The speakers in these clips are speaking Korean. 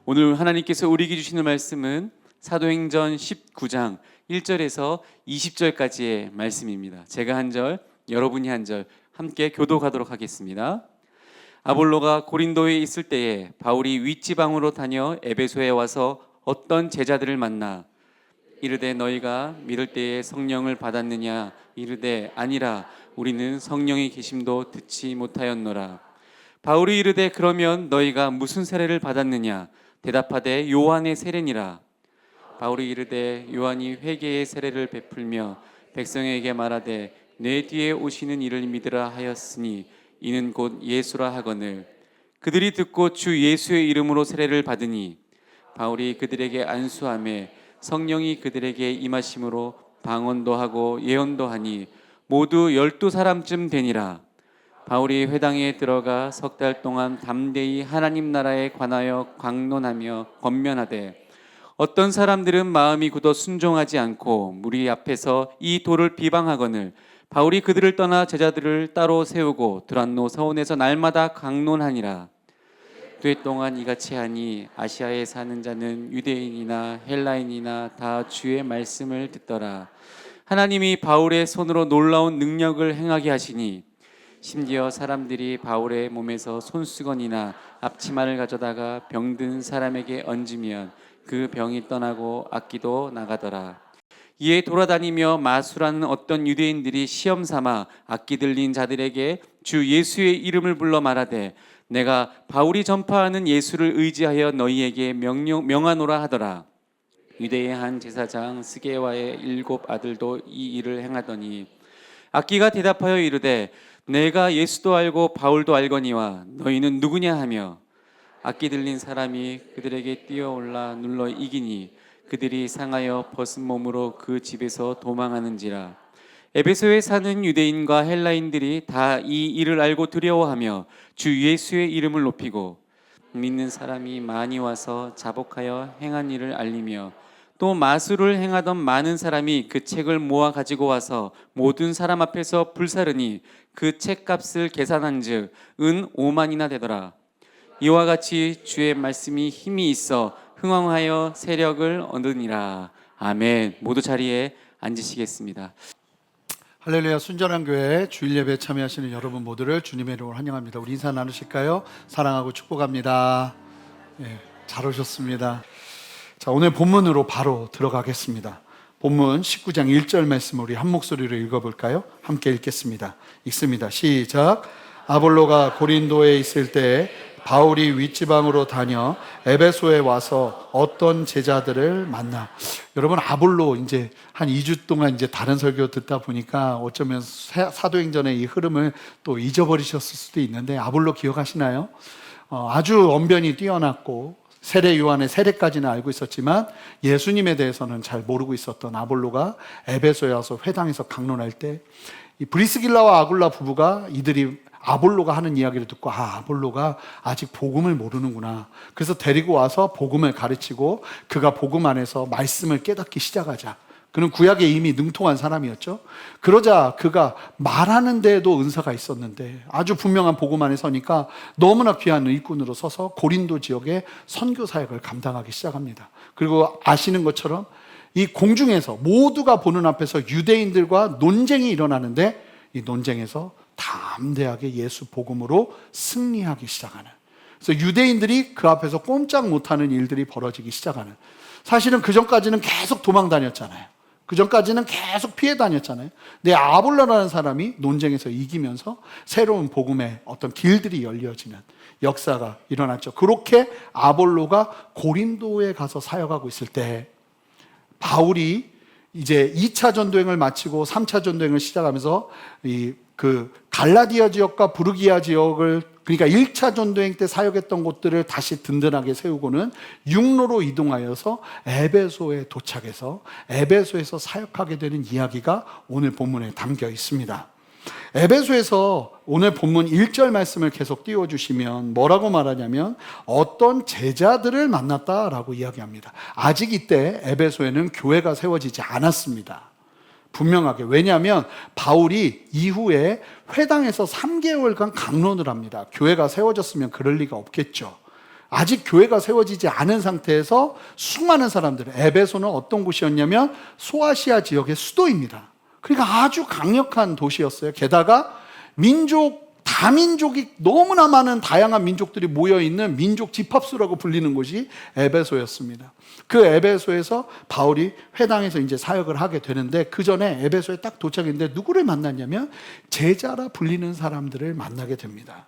오늘 하나님께서 우리에게 주시는 말씀은 사도행전 19장 1절에서 20절까지의 말씀입니다. 제가 한 절, 여러분이 한 절 함께 교독하도록 하겠습니다. 아볼로가 고린도에 있을 때에 바울이 윗지방으로 다녀 에베소에 와서 어떤 제자들을 만나 이르되 너희가 믿을 때에 성령을 받았느냐 이르되 아니라 우리는 성령의 계심도 듣지 못하였노라. 바울이 이르되 그러면 너희가 무슨 세례를 받았느냐 대답하되 요한의 세례니라. 바울이 이르되 요한이 회개의 세례를 베풀며 백성에게 말하되 내 뒤에 오시는 이를 믿으라 하였으니 이는 곧 예수라 하거늘. 그들이 듣고 주 예수의 이름으로 세례를 받으니 바울이 그들에게 안수하며 성령이 그들에게 임하심으로 방언도 하고 예언도 하니 모두 12사람쯤 되니라. 바울이 회당에 들어가 석 달 동안 담대히 하나님 나라에 관하여 강론하며 권면하되 어떤 사람들은 마음이 굳어 순종하지 않고 무리 앞에서 이 도를 비방하거늘 바울이 그들을 떠나 제자들을 따로 세우고 드란노 서원에서 날마다 강론하니라. 꽤 동안 이같이 하니 아시아에 사는 자는 유대인이나 헬라인이나 다 주의 말씀을 듣더라. 하나님이 바울의 손으로 놀라운 능력을 행하게 하시니 심지어 사람들이 바울의 몸에서 손수건이나 앞치마를 가져다가 병든 사람에게 얹으면 그 병이 떠나고 악기도 나가더라. 이에 돌아다니며 마술하는 어떤 유대인들이 시험 삼아 악기 들린 자들에게 주 예수의 이름을 불러 말하되 내가 바울이 전파하는 예수를 의지하여 너희에게 명하노라 하더라. 유대의 한 제사장 스게와의 7 아들도 이 일을 행하더니 악기가 대답하여 이르되 내가 예수도 알고 바울도 알거니와 너희는 누구냐 하며 악기 들린 사람이 그들에게 뛰어올라 눌러 이기니 그들이 상하여 벗은 몸으로 그 집에서 도망하는지라. 에베소에 사는 유대인과 헬라인들이 다 이 일을 알고 두려워하며 주 예수의 이름을 높이고 믿는 사람이 많이 와서 자복하여 행한 일을 알리며 또 마술을 행하던 많은 사람이 그 책을 모아 가지고 와서 모든 사람 앞에서 불사르니 그 책값을 계산한즉 은 5만이나 되더라. 이와 같이 주의 말씀이 힘이 있어 흥왕하여 세력을 얻으니라. 아멘. 모두 자리에 앉으시겠습니다. 할렐루야. 순전한 교회 주일 예배에 참여하시는 여러분 모두를 주님의 이름으로 환영합니다. 우리 인사 나누실까요? 사랑하고 축복합니다. 잘 오셨습니다. 자, 오늘 본문으로 바로 들어가겠습니다. 본문 19장 1절 말씀 우리 한 목소리로 읽어볼까요? 함께 읽겠습니다. 읽습니다. 시작. 아볼로가 고린도에 있을 때 바울이 윗지방으로 다녀 에베소에 와서 어떤 제자들을 만나. 여러분, 아볼로 이제 한 2주 동안 이제 다른 설교 듣다 보니까 어쩌면 사도행전의 이 흐름을 또 잊어버리셨을 수도 있는데 아볼로 기억하시나요? 아주 언변이 뛰어났고 세례 요한의 세례까지는 알고 있었지만 예수님에 대해서는 잘 모르고 있었던 아볼로가 에베소에 와서 회당에서 강론할 때 이 브리스길라와 아굴라 부부가 이들이 아볼로가 하는 이야기를 듣고 아볼로가 아직 복음을 모르는구나. 그래서 데리고 와서 복음을 가르치고 그가 복음 안에서 말씀을 깨닫기 시작하자. 그는 구약에 이미 능통한 사람이었죠. 그러자 그가 말하는 데에도 은사가 있었는데 아주 분명한 복음 안에 서니까 너무나 귀한 일꾼으로 서서 고린도 지역의 선교 사역을 감당하기 시작합니다. 그리고 아시는 것처럼 이 공중에서 모두가 보는 앞에서 유대인들과 논쟁이 일어나는데 이 논쟁에서 담대하게 예수 복음으로 승리하기 시작하는, 그래서 유대인들이 그 앞에서 꼼짝 못하는 일들이 벌어지기 시작하는. 사실은 그 전까지는 계속 도망 다녔잖아요. 그 전까지는 계속 피해 다녔잖아요. 근데 아볼로라는 사람이 논쟁에서 이기면서 새로운 복음의 어떤 길들이 열려지는 역사가 일어났죠. 그렇게 아볼로가 고린도에 가서 사역하고 있을 때 바울이 이제 2차 전도행을 마치고 3차 전도행을 시작하면서 그 갈라디아 지역과 부르기아 지역을, 그러니까 1차 전도행 때 사역했던 곳들을 다시 든든하게 세우고는 육로로 이동하여서 에베소에 도착해서 에베소에서 사역하게 되는 이야기가 오늘 본문에 담겨 있습니다. 에베소에서 오늘 본문 1절 말씀을 계속 띄워주시면 뭐라고 말하냐면 어떤 제자들을 만났다라고 이야기합니다. 아직 이때 에베소에는 교회가 세워지지 않았습니다. 분명하게. 왜냐하면 바울이 이후에 회당에서 3개월간 강론을 합니다. 교회가 세워졌으면 그럴 리가 없겠죠. 아직 교회가 세워지지 않은 상태에서 수많은 사람들, 에베소는 어떤 곳이었냐면 소아시아 지역의 수도입니다. 그러니까 아주 강력한 도시였어요. 게다가 다민족이 너무나 많은 다양한 민족들이 모여있는 민족 집합소라고 불리는 곳이 에베소였습니다. 그 에베소에서 바울이 회당에서 이제 사역을 하게 되는데, 그 전에 에베소에 딱 도착했는데 누구를 만났냐면 제자라 불리는 사람들을 만나게 됩니다.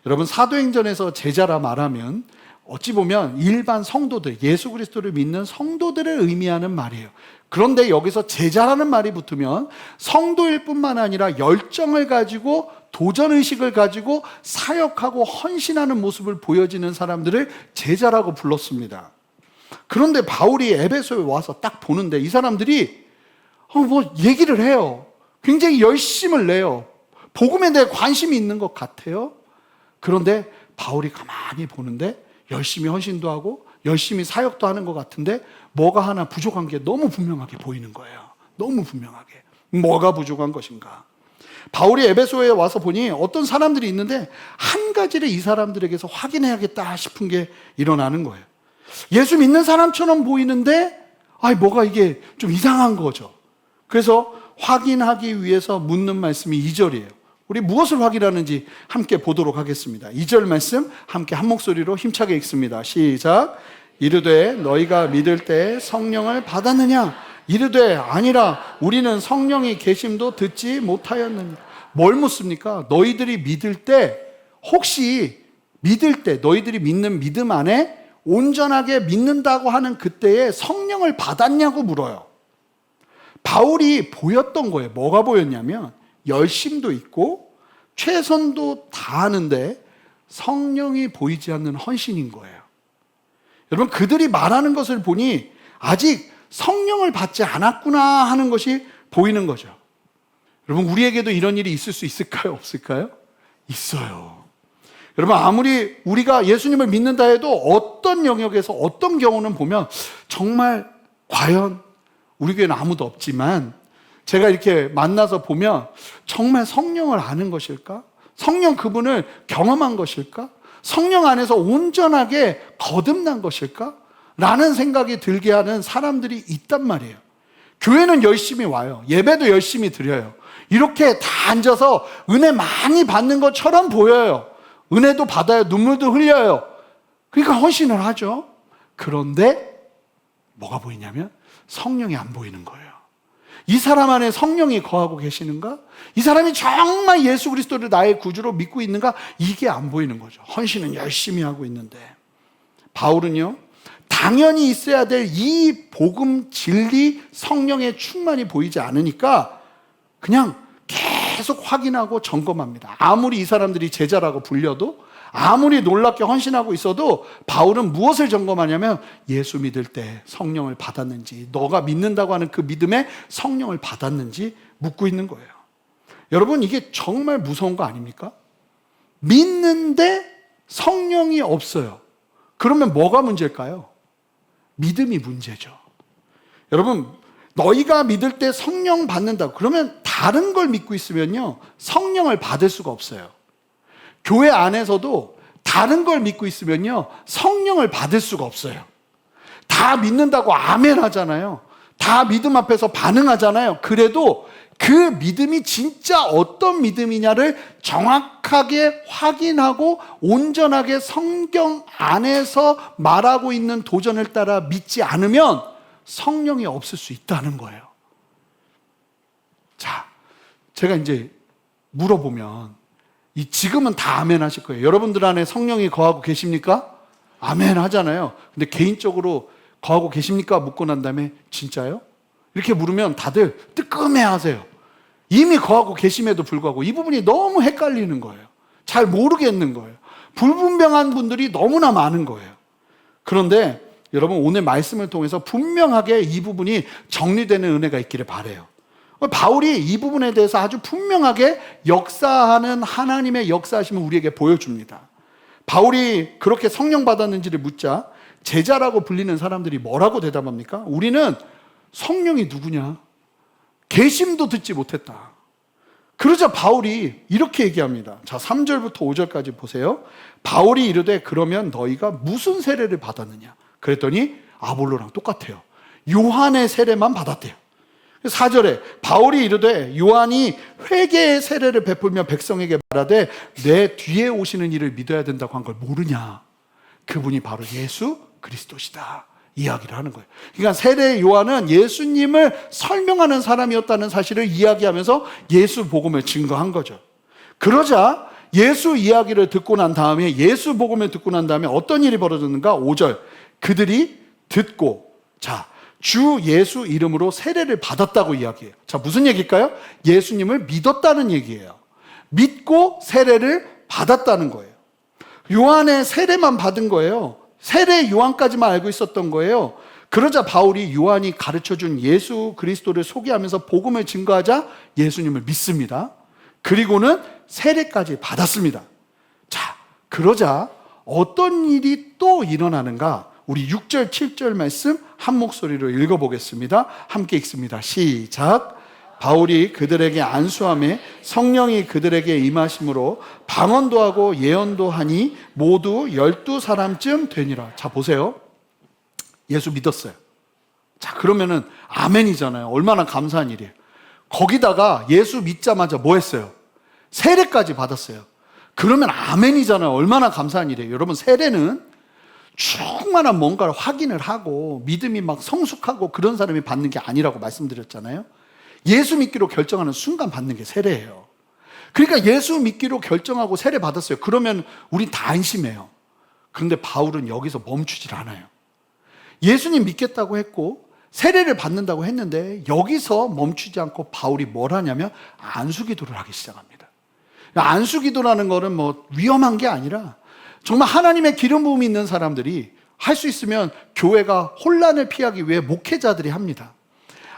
여러분, 사도행전에서 제자라 말하면 어찌 보면 일반 성도들, 예수 그리스도를 믿는 성도들을 의미하는 말이에요. 그런데 여기서 제자라는 말이 붙으면 성도일 뿐만 아니라 열정을 가지고, 도전의식을 가지고 사역하고 헌신하는 모습을 보여지는 사람들을 제자라고 불렀습니다. 그런데 바울이 에베소에 와서 딱 보는데 이 사람들이 얘기를 해요. 굉장히 열심을 내요. 복음에 대해 관심이 있는 것 같아요. 그런데 바울이 가만히 보는데 열심히 헌신도 하고 열심히 사역도 하는 것 같은데 뭐가 하나 부족한 게 너무 분명하게 보이는 거예요. 너무 분명하게. 뭐가 부족한 것인가? 바울이 에베소에 와서 보니 어떤 사람들이 있는데 한 가지를 이 사람들에게서 확인해야겠다 싶은 게 일어나는 거예요. 예수 믿는 사람처럼 보이는데 뭐가 이게 좀 이상한 거죠. 그래서 확인하기 위해서 묻는 말씀이 2절이에요. 우리 무엇을 확인하는지 함께 보도록 하겠습니다. 2절 말씀 함께 한 목소리로 힘차게 읽습니다. 시작. 이르되 너희가 믿을 때 성령을 받았느냐? 이르되 아니라 우리는 성령이 계심도 듣지 못하였느냐. 뭘 묻습니까? 너희들이 믿을 때, 혹시 믿을 때 너희들이 믿는 믿음 안에 온전하게 믿는다고 하는 그때에 성령을 받았냐고 물어요. 바울이 보였던 거예요. 뭐가 보였냐면 열심도 있고 최선도 다하는데 성령이 보이지 않는 헌신인 거예요. 여러분, 그들이 말하는 것을 보니 아직 성령을 받지 않았구나 하는 것이 보이는 거죠. 여러분, 우리에게도 이런 일이 있을 수 있을까요? 없을까요? 있어요. 여러분, 아무리 우리가 예수님을 믿는다 해도 어떤 영역에서 어떤 경우는 보면 정말 과연 우리 교회는 아무도 없지만 제가 이렇게 만나서 보면 정말 성령을 아는 것일까? 성령 그분을 경험한 것일까? 성령 안에서 온전하게 거듭난 것일까? 라는 생각이 들게 하는 사람들이 있단 말이에요. 교회는 열심히 와요. 예배도 열심히 드려요. 이렇게 다 앉아서 은혜 많이 받는 것처럼 보여요. 은혜도 받아요. 눈물도 흘려요. 그러니까 헌신을 하죠. 그런데 뭐가 보이냐면 성령이 안 보이는 거예요. 이 사람 안에 성령이 거하고 계시는가? 이 사람이 정말 예수 그리스도를 나의 구주로 믿고 있는가? 이게 안 보이는 거죠. 헌신은 열심히 하고 있는데. 바울은요, 당연히 있어야 될 이 복음, 진리, 성령의 충만이 보이지 않으니까 그냥 계속 확인하고 점검합니다. 아무리 이 사람들이 제자라고 불려도, 아무리 놀랍게 헌신하고 있어도 바울은 무엇을 점검하냐면 예수 믿을 때 성령을 받았는지, 너가 믿는다고 하는 그 믿음에 성령을 받았는지 묻고 있는 거예요. 여러분, 이게 정말 무서운 거 아닙니까? 믿는데 성령이 없어요. 그러면 뭐가 문제일까요? 믿음이 문제죠. 여러분, 너희가 믿을 때 성령 받는다. 그러면 다른 걸 믿고 있으면요, 성령을 받을 수가 없어요. 교회 안에서도 다른 걸 믿고 있으면요, 성령을 받을 수가 없어요. 다 믿는다고 아멘 하잖아요. 다 믿음 앞에서 반응하잖아요. 그래도 그 믿음이 진짜 어떤 믿음이냐를 정확하게 확인하고 온전하게 성경 안에서 말하고 있는 도전을 따라 믿지 않으면 성령이 없을 수 있다는 거예요. 자, 제가 이제 물어보면 지금은 다 아멘 하실 거예요. 여러분들 안에 성령이 거하고 계십니까? 아멘 하잖아요. 근데 개인적으로 거하고 계십니까? 묻고 난 다음에 진짜요? 이렇게 물으면 다들 뜨끔해 하세요. 이미 거하고 계심에도 불구하고 이 부분이 너무 헷갈리는 거예요. 잘 모르겠는 거예요. 불분명한 분들이 너무나 많은 거예요. 그런데 여러분, 오늘 말씀을 통해서 분명하게 이 부분이 정리되는 은혜가 있기를 바라요. 바울이 이 부분에 대해서 아주 분명하게 역사하는 하나님의 역사하심을 우리에게 보여줍니다. 바울이 그렇게 성령 받았는지를 묻자 제자라고 불리는 사람들이 뭐라고 대답합니까? 우리는 성령이 누구냐? 계심도 듣지 못했다. 그러자 바울이 이렇게 얘기합니다. 자, 3절부터 5절까지 보세요. 바울이 이르되 그러면 너희가 무슨 세례를 받았느냐? 그랬더니 아볼로랑 똑같아요. 요한의 세례만 받았대요. 4절에 바울이 이르되 요한이 회개의 세례를 베풀며 백성에게 말하되 내 뒤에 오시는 이를 믿어야 된다고 한 걸 모르냐? 그분이 바로 예수 그리스도시다 이야기를 하는 거예요. 그러니까 세례 요한은 예수님을 설명하는 사람이었다는 사실을 이야기하면서 예수 복음을 증거한 거죠. 그러자 예수 이야기를 듣고 난 다음에, 예수 복음을 듣고 난 다음에 어떤 일이 벌어졌는가? 5절, 그들이 듣고 주 예수 이름으로 세례를 받았다고 이야기해요. 자, 무슨 얘기일까요? 예수님을 믿었다는 얘기예요. 믿고 세례를 받았다는 거예요. 요한의 세례만 받은 거예요. 세례 요한까지만 알고 있었던 거예요. 그러자 바울이 요한이 가르쳐준 예수 그리스도를 소개하면서 복음을 증거하자 예수님을 믿습니다. 그리고는 세례까지 받았습니다. 자, 그러자 어떤 일이 또 일어나는가? 우리 6절, 7절 말씀 한 목소리로 읽어보겠습니다. 함께 읽습니다. 시작. 바울이 그들에게 안수함에 성령이 그들에게 임하심으로 방언도 하고 예언도 하니 모두 12사람쯤 되니라. 자, 보세요. 예수 믿었어요. 자, 그러면은 아멘이잖아요. 얼마나 감사한 일이에요. 거기다가 예수 믿자마자 뭐 했어요? 세례까지 받았어요. 그러면 아멘이잖아요. 얼마나 감사한 일이에요. 여러분, 세례는 충만한 뭔가를 확인을 하고 믿음이 막 성숙하고 그런 사람이 받는 게 아니라고 말씀드렸잖아요. 예수 믿기로 결정하는 순간 받는 게 세례예요. 그러니까 예수 믿기로 결정하고 세례 받았어요. 그러면 우린 다 안심해요. 그런데 바울은 여기서 멈추질 않아요. 예수님 믿겠다고 했고 세례를 받는다고 했는데 여기서 멈추지 않고 바울이 뭘 하냐면 안수기도를 하기 시작합니다. 안수기도라는 거는 뭐 위험한 게 아니라 정말 하나님의 기름 부음이 있는 사람들이 할 수 있으면 교회가 혼란을 피하기 위해 목회자들이 합니다.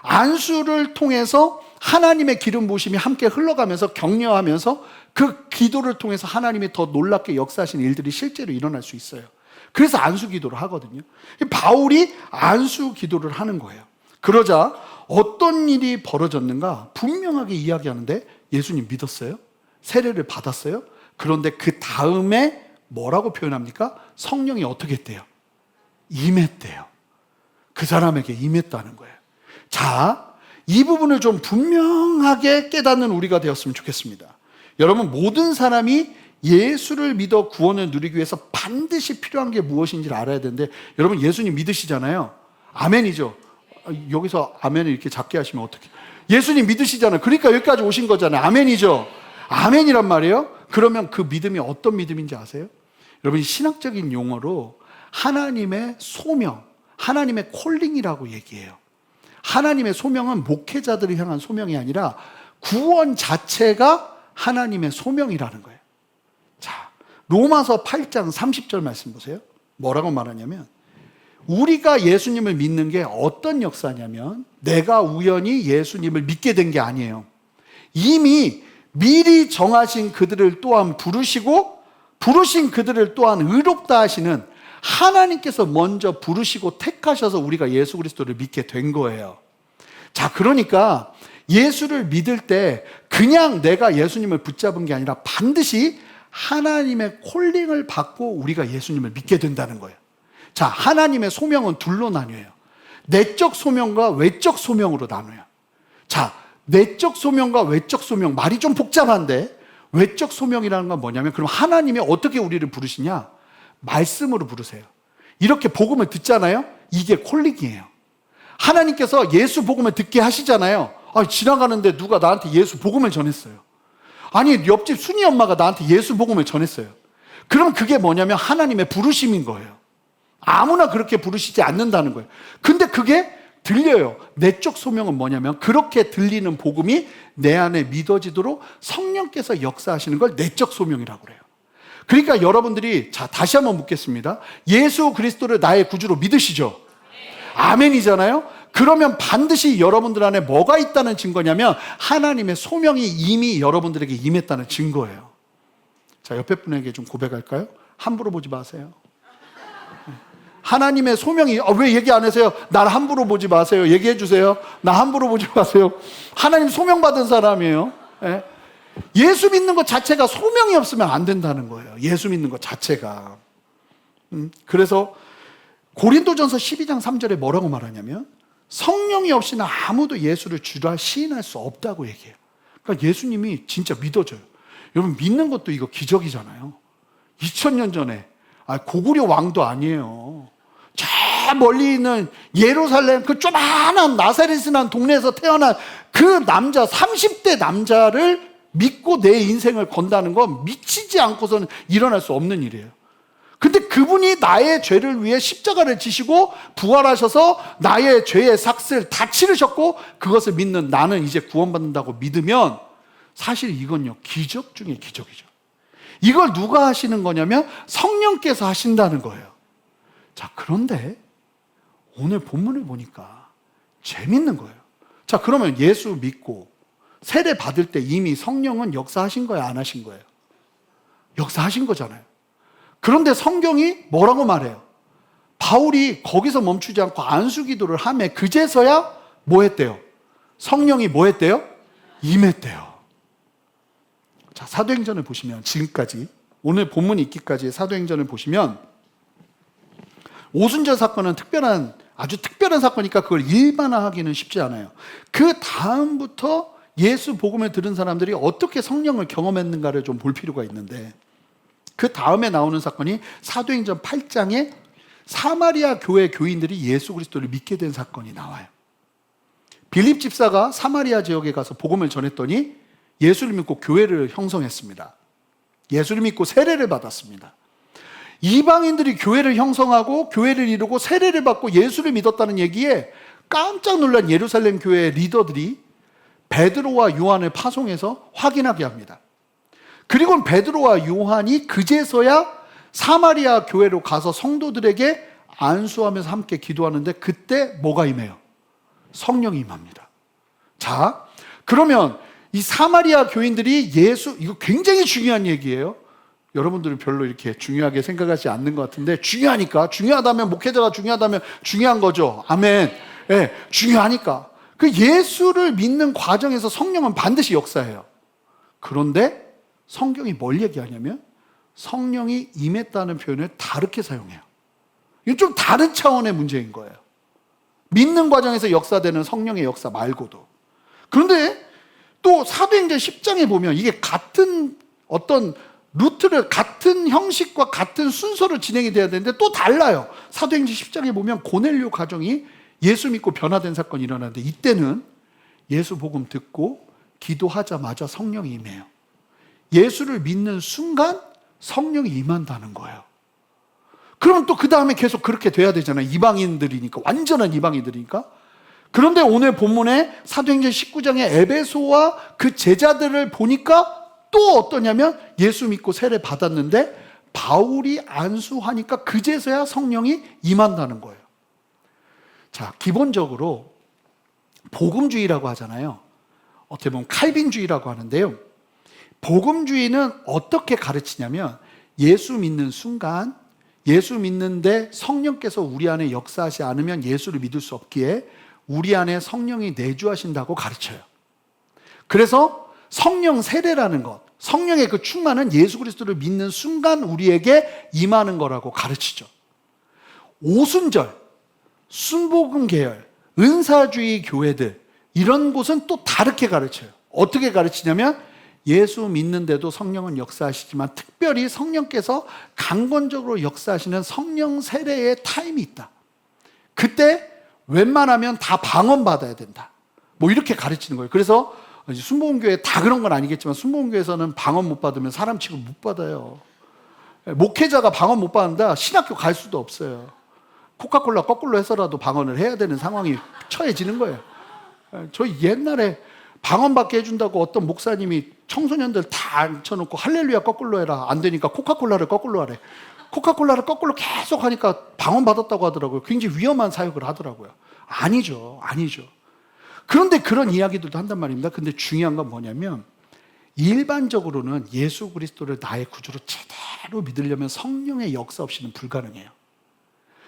안수를 통해서 하나님의 기름 부으심이 함께 흘러가면서 격려하면서 그 기도를 통해서 하나님이 더 놀랍게 역사하시는 일들이 실제로 일어날 수 있어요. 그래서 안수 기도를 하거든요. 바울이 안수 기도를 하는 거예요. 그러자 어떤 일이 벌어졌는가? 분명하게 이야기하는데 예수님 믿었어요? 세례를 받았어요? 그런데 그 다음에 뭐라고 표현합니까? 성령이 어떻게 했대요? 임했대요. 그 사람에게 임했다는 거예요. 자, 이 부분을 좀 분명하게 깨닫는 우리가 되었으면 좋겠습니다. 여러분, 모든 사람이 예수를 믿어 구원을 누리기 위해서 반드시 필요한 게 무엇인지를 알아야 되는데, 여러분 예수님 믿으시잖아요. 아멘이죠. 여기서 아멘을 이렇게 작게 하시면 어떡해. 예수님 믿으시잖아요. 그러니까 여기까지 오신 거잖아요. 아멘이죠. 아멘이란 말이에요. 그러면 그 믿음이 어떤 믿음인지 아세요? 여러분, 신학적인 용어로 하나님의 소명, 하나님의 콜링이라고 얘기해요. 하나님의 소명은 목회자들을 향한 소명이 아니라 구원 자체가 하나님의 소명이라는 거예요. 자, 로마서 8장 30절 말씀 보세요. 뭐라고 말하냐면, 우리가 예수님을 믿는 게 어떤 역사냐면 내가 우연히 예수님을 믿게 된 게 아니에요. 이미 미리 정하신 그들을 또한 부르시고 부르신 그들을 또한 의롭다 하시는 하나님께서 먼저 부르시고 택하셔서 우리가 예수 그리스도를 믿게 된 거예요. 자, 그러니까 예수를 믿을 때 그냥 내가 예수님을 붙잡은 게 아니라 반드시 하나님의 콜링을 받고 우리가 예수님을 믿게 된다는 거예요. 자, 하나님의 소명은 둘로 나뉘어요. 내적 소명과 외적 소명으로 나눠요. 자, 내적 소명과 외적 소명, 말이 좀 복잡한데 외적 소명이라는 건 뭐냐면, 그럼 하나님이 어떻게 우리를 부르시냐? 말씀으로 부르세요. 이렇게 복음을 듣잖아요. 이게 콜링이에요. 하나님께서 예수 복음을 듣게 하시잖아요. 지나가는데 누가 나한테 예수 복음을 전했어요. 아니, 옆집 순이 엄마가 나한테 예수 복음을 전했어요. 그럼 그게 뭐냐면 하나님의 부르심인 거예요. 아무나 그렇게 부르시지 않는다는 거예요. 근데 그게 들려요. 내적 소명은 뭐냐면 그렇게 들리는 복음이 내 안에 믿어지도록 성령께서 역사하시는 걸 내적 소명이라고 그래요. 그러니까 여러분들이, 자, 다시 한번 묻겠습니다. 예수 그리스도를 나의 구주로 믿으시죠? 아멘이잖아요. 그러면 반드시 여러분들 안에 뭐가 있다는 증거냐면 하나님의 소명이 이미 여러분들에게 임했다는 증거예요. 자, 옆에 분에게 좀 고백할까요? 함부로 보지 마세요. 하나님의 소명이, 왜 얘기 안 하세요? 날 함부로 보지 마세요. 얘기해 주세요. 나 함부로 보지 마세요. 하나님 소명 받은 사람이에요. 예? 예수 믿는 것 자체가 소명이 없으면 안 된다는 거예요. 예수 믿는 것 자체가. 그래서 고린도전서 12장 3절에 뭐라고 말하냐면 성령이 없이는 아무도 예수를 주라 시인할 수 없다고 얘기해요. 그러니까 예수님이 진짜 믿어져요. 여러분 믿는 것도 이거 기적이잖아요. 2000년 전에 고구려 왕도 아니에요. 저 멀리 있는 예루살렘 그 조그마한 나사렛이라는 동네에서 태어난 그 남자 30대 남자를 믿고 내 인생을 건다는 건 미치지 않고서는 일어날 수 없는 일이에요. 근데 그분이 나의 죄를 위해 십자가를 지시고 부활하셔서 나의 죄의 삭을 다 치르셨고 그것을 믿는 나는 이제 구원받는다고 믿으면 사실 이건요 기적 중에 기적이죠. 이걸 누가 하시는 거냐면 성령께서 하신다는 거예요. 자, 그런데 오늘 본문을 보니까 재밌는 거예요. 자, 그러면 예수 믿고 세례 받을 때 이미 성령은 역사하신 거예요, 안 하신 거예요? 역사하신 거잖아요. 그런데 성경이 뭐라고 말해요? 바울이 거기서 멈추지 않고 안수기도를 하며 그제서야 뭐 했대요? 성령이 뭐 했대요? 임했대요. 자, 사도행전을 보시면 지금까지 오늘 본문이 있기까지의 사도행전을 보시면 오순절 사건은 아주 특별한 사건이니까 그걸 일반화하기는 쉽지 않아요. 그 다음부터 예수 복음을 들은 사람들이 어떻게 성령을 경험했는가를 좀 볼 필요가 있는데 그 다음에 나오는 사건이 사도행전 8장에 사마리아 교회 교인들이 예수 그리스도를 믿게 된 사건이 나와요. 빌립 집사가 사마리아 지역에 가서 복음을 전했더니 예수를 믿고 교회를 형성했습니다. 예수를 믿고 세례를 받았습니다. 이방인들이 교회를 형성하고 교회를 이루고 세례를 받고 예수를 믿었다는 얘기에 깜짝 놀란 예루살렘 교회의 리더들이 베드로와 요한을 파송해서 확인하게 합니다. 그리고 베드로와 요한이 그제서야 사마리아 교회로 가서 성도들에게 안수하면서 함께 기도하는데 그때 뭐가 임해요? 성령이 임합니다. 자, 그러면 이 사마리아 교인들이 이거 굉장히 중요한 얘기예요. 여러분들은 별로 이렇게 중요하게 생각하지 않는 것 같은데 중요하다면 목회자가 중요하다면 중요한 거죠. 아멘. 네, 중요하니까. 그 예수를 믿는 과정에서 성령은 반드시 역사해요. 그런데 성경이 뭘 얘기하냐면 성령이 임했다는 표현을 다르게 사용해요. 이건 좀 다른 차원의 문제인 거예요. 믿는 과정에서 역사되는 성령의 역사 말고도. 그런데 또 사도행전 10장에 보면 이게 같은 어떤 루트를 같은 형식과 같은 순서로 진행이 돼야 되는데 또 달라요. 사도행전 10장에 보면 고넬료 가정이 예수 믿고 변화된 사건이 일어나는데 이때는 예수 복음 듣고 기도하자마자 성령이 임해요. 예수를 믿는 순간 성령이 임한다는 거예요. 그럼 또 그 다음에 계속 그렇게 돼야 되잖아요. 이방인들이니까, 완전한 이방인들이니까. 그런데 오늘 본문에 사도행전 19장의 에베소와 그 제자들을 보니까 또 어떠냐면 예수 믿고 세례 받았는데 바울이 안수하니까 그제서야 성령이 임한다는 거예요. 자, 기본적으로 복음주의라고 하잖아요. 어떻게 보면 칼빈주의라고 하는데요. 복음주의는 어떻게 가르치냐면 예수 믿는 순간 예수 믿는데 성령께서 우리 안에 역사하지 않으면 예수를 믿을 수 없기에 우리 안에 성령이 내주하신다고 가르쳐요. 그래서 성령 세례라는 것, 성령의 그 충만은 예수 그리스도를 믿는 순간 우리에게 임하는 거라고 가르치죠. 오순절, 순복음 계열, 은사주의 교회들 이런 곳은 또 다르게 가르쳐요. 어떻게 가르치냐면 예수 믿는데도 성령은 역사하시지만 특별히 성령께서 강권적으로 역사하시는 성령 세례의 타임이 있다. 그때 웬만하면 다 방언받아야 된다. 뭐 이렇게 가르치는 거예요. 그래서 순복음교회 다 그런 건 아니겠지만 순복음교회에서는 방언 못 받으면 사람 취급 못 받아요. 목회자가 방언 못 받는다 신학교 갈 수도 없어요. 코카콜라 거꾸로 해서라도 방언을 해야 되는 상황이 처해지는 거예요. 저희 옛날에 방언받게 해준다고 어떤 목사님이 청소년들 다 앉혀놓고 할렐루야 거꾸로 해라. 안 되니까 코카콜라를 거꾸로 하래. 코카콜라를 거꾸로 계속 하니까 방언받았다고 하더라고요. 굉장히 위험한 사역을 하더라고요. 아니죠. 그런데 그런 이야기들도 한단 말입니다. 근데 중요한 건 뭐냐면 일반적으로는 예수 그리스도를 나의 구주로 제대로 믿으려면 성령의 역사 없이는 불가능해요.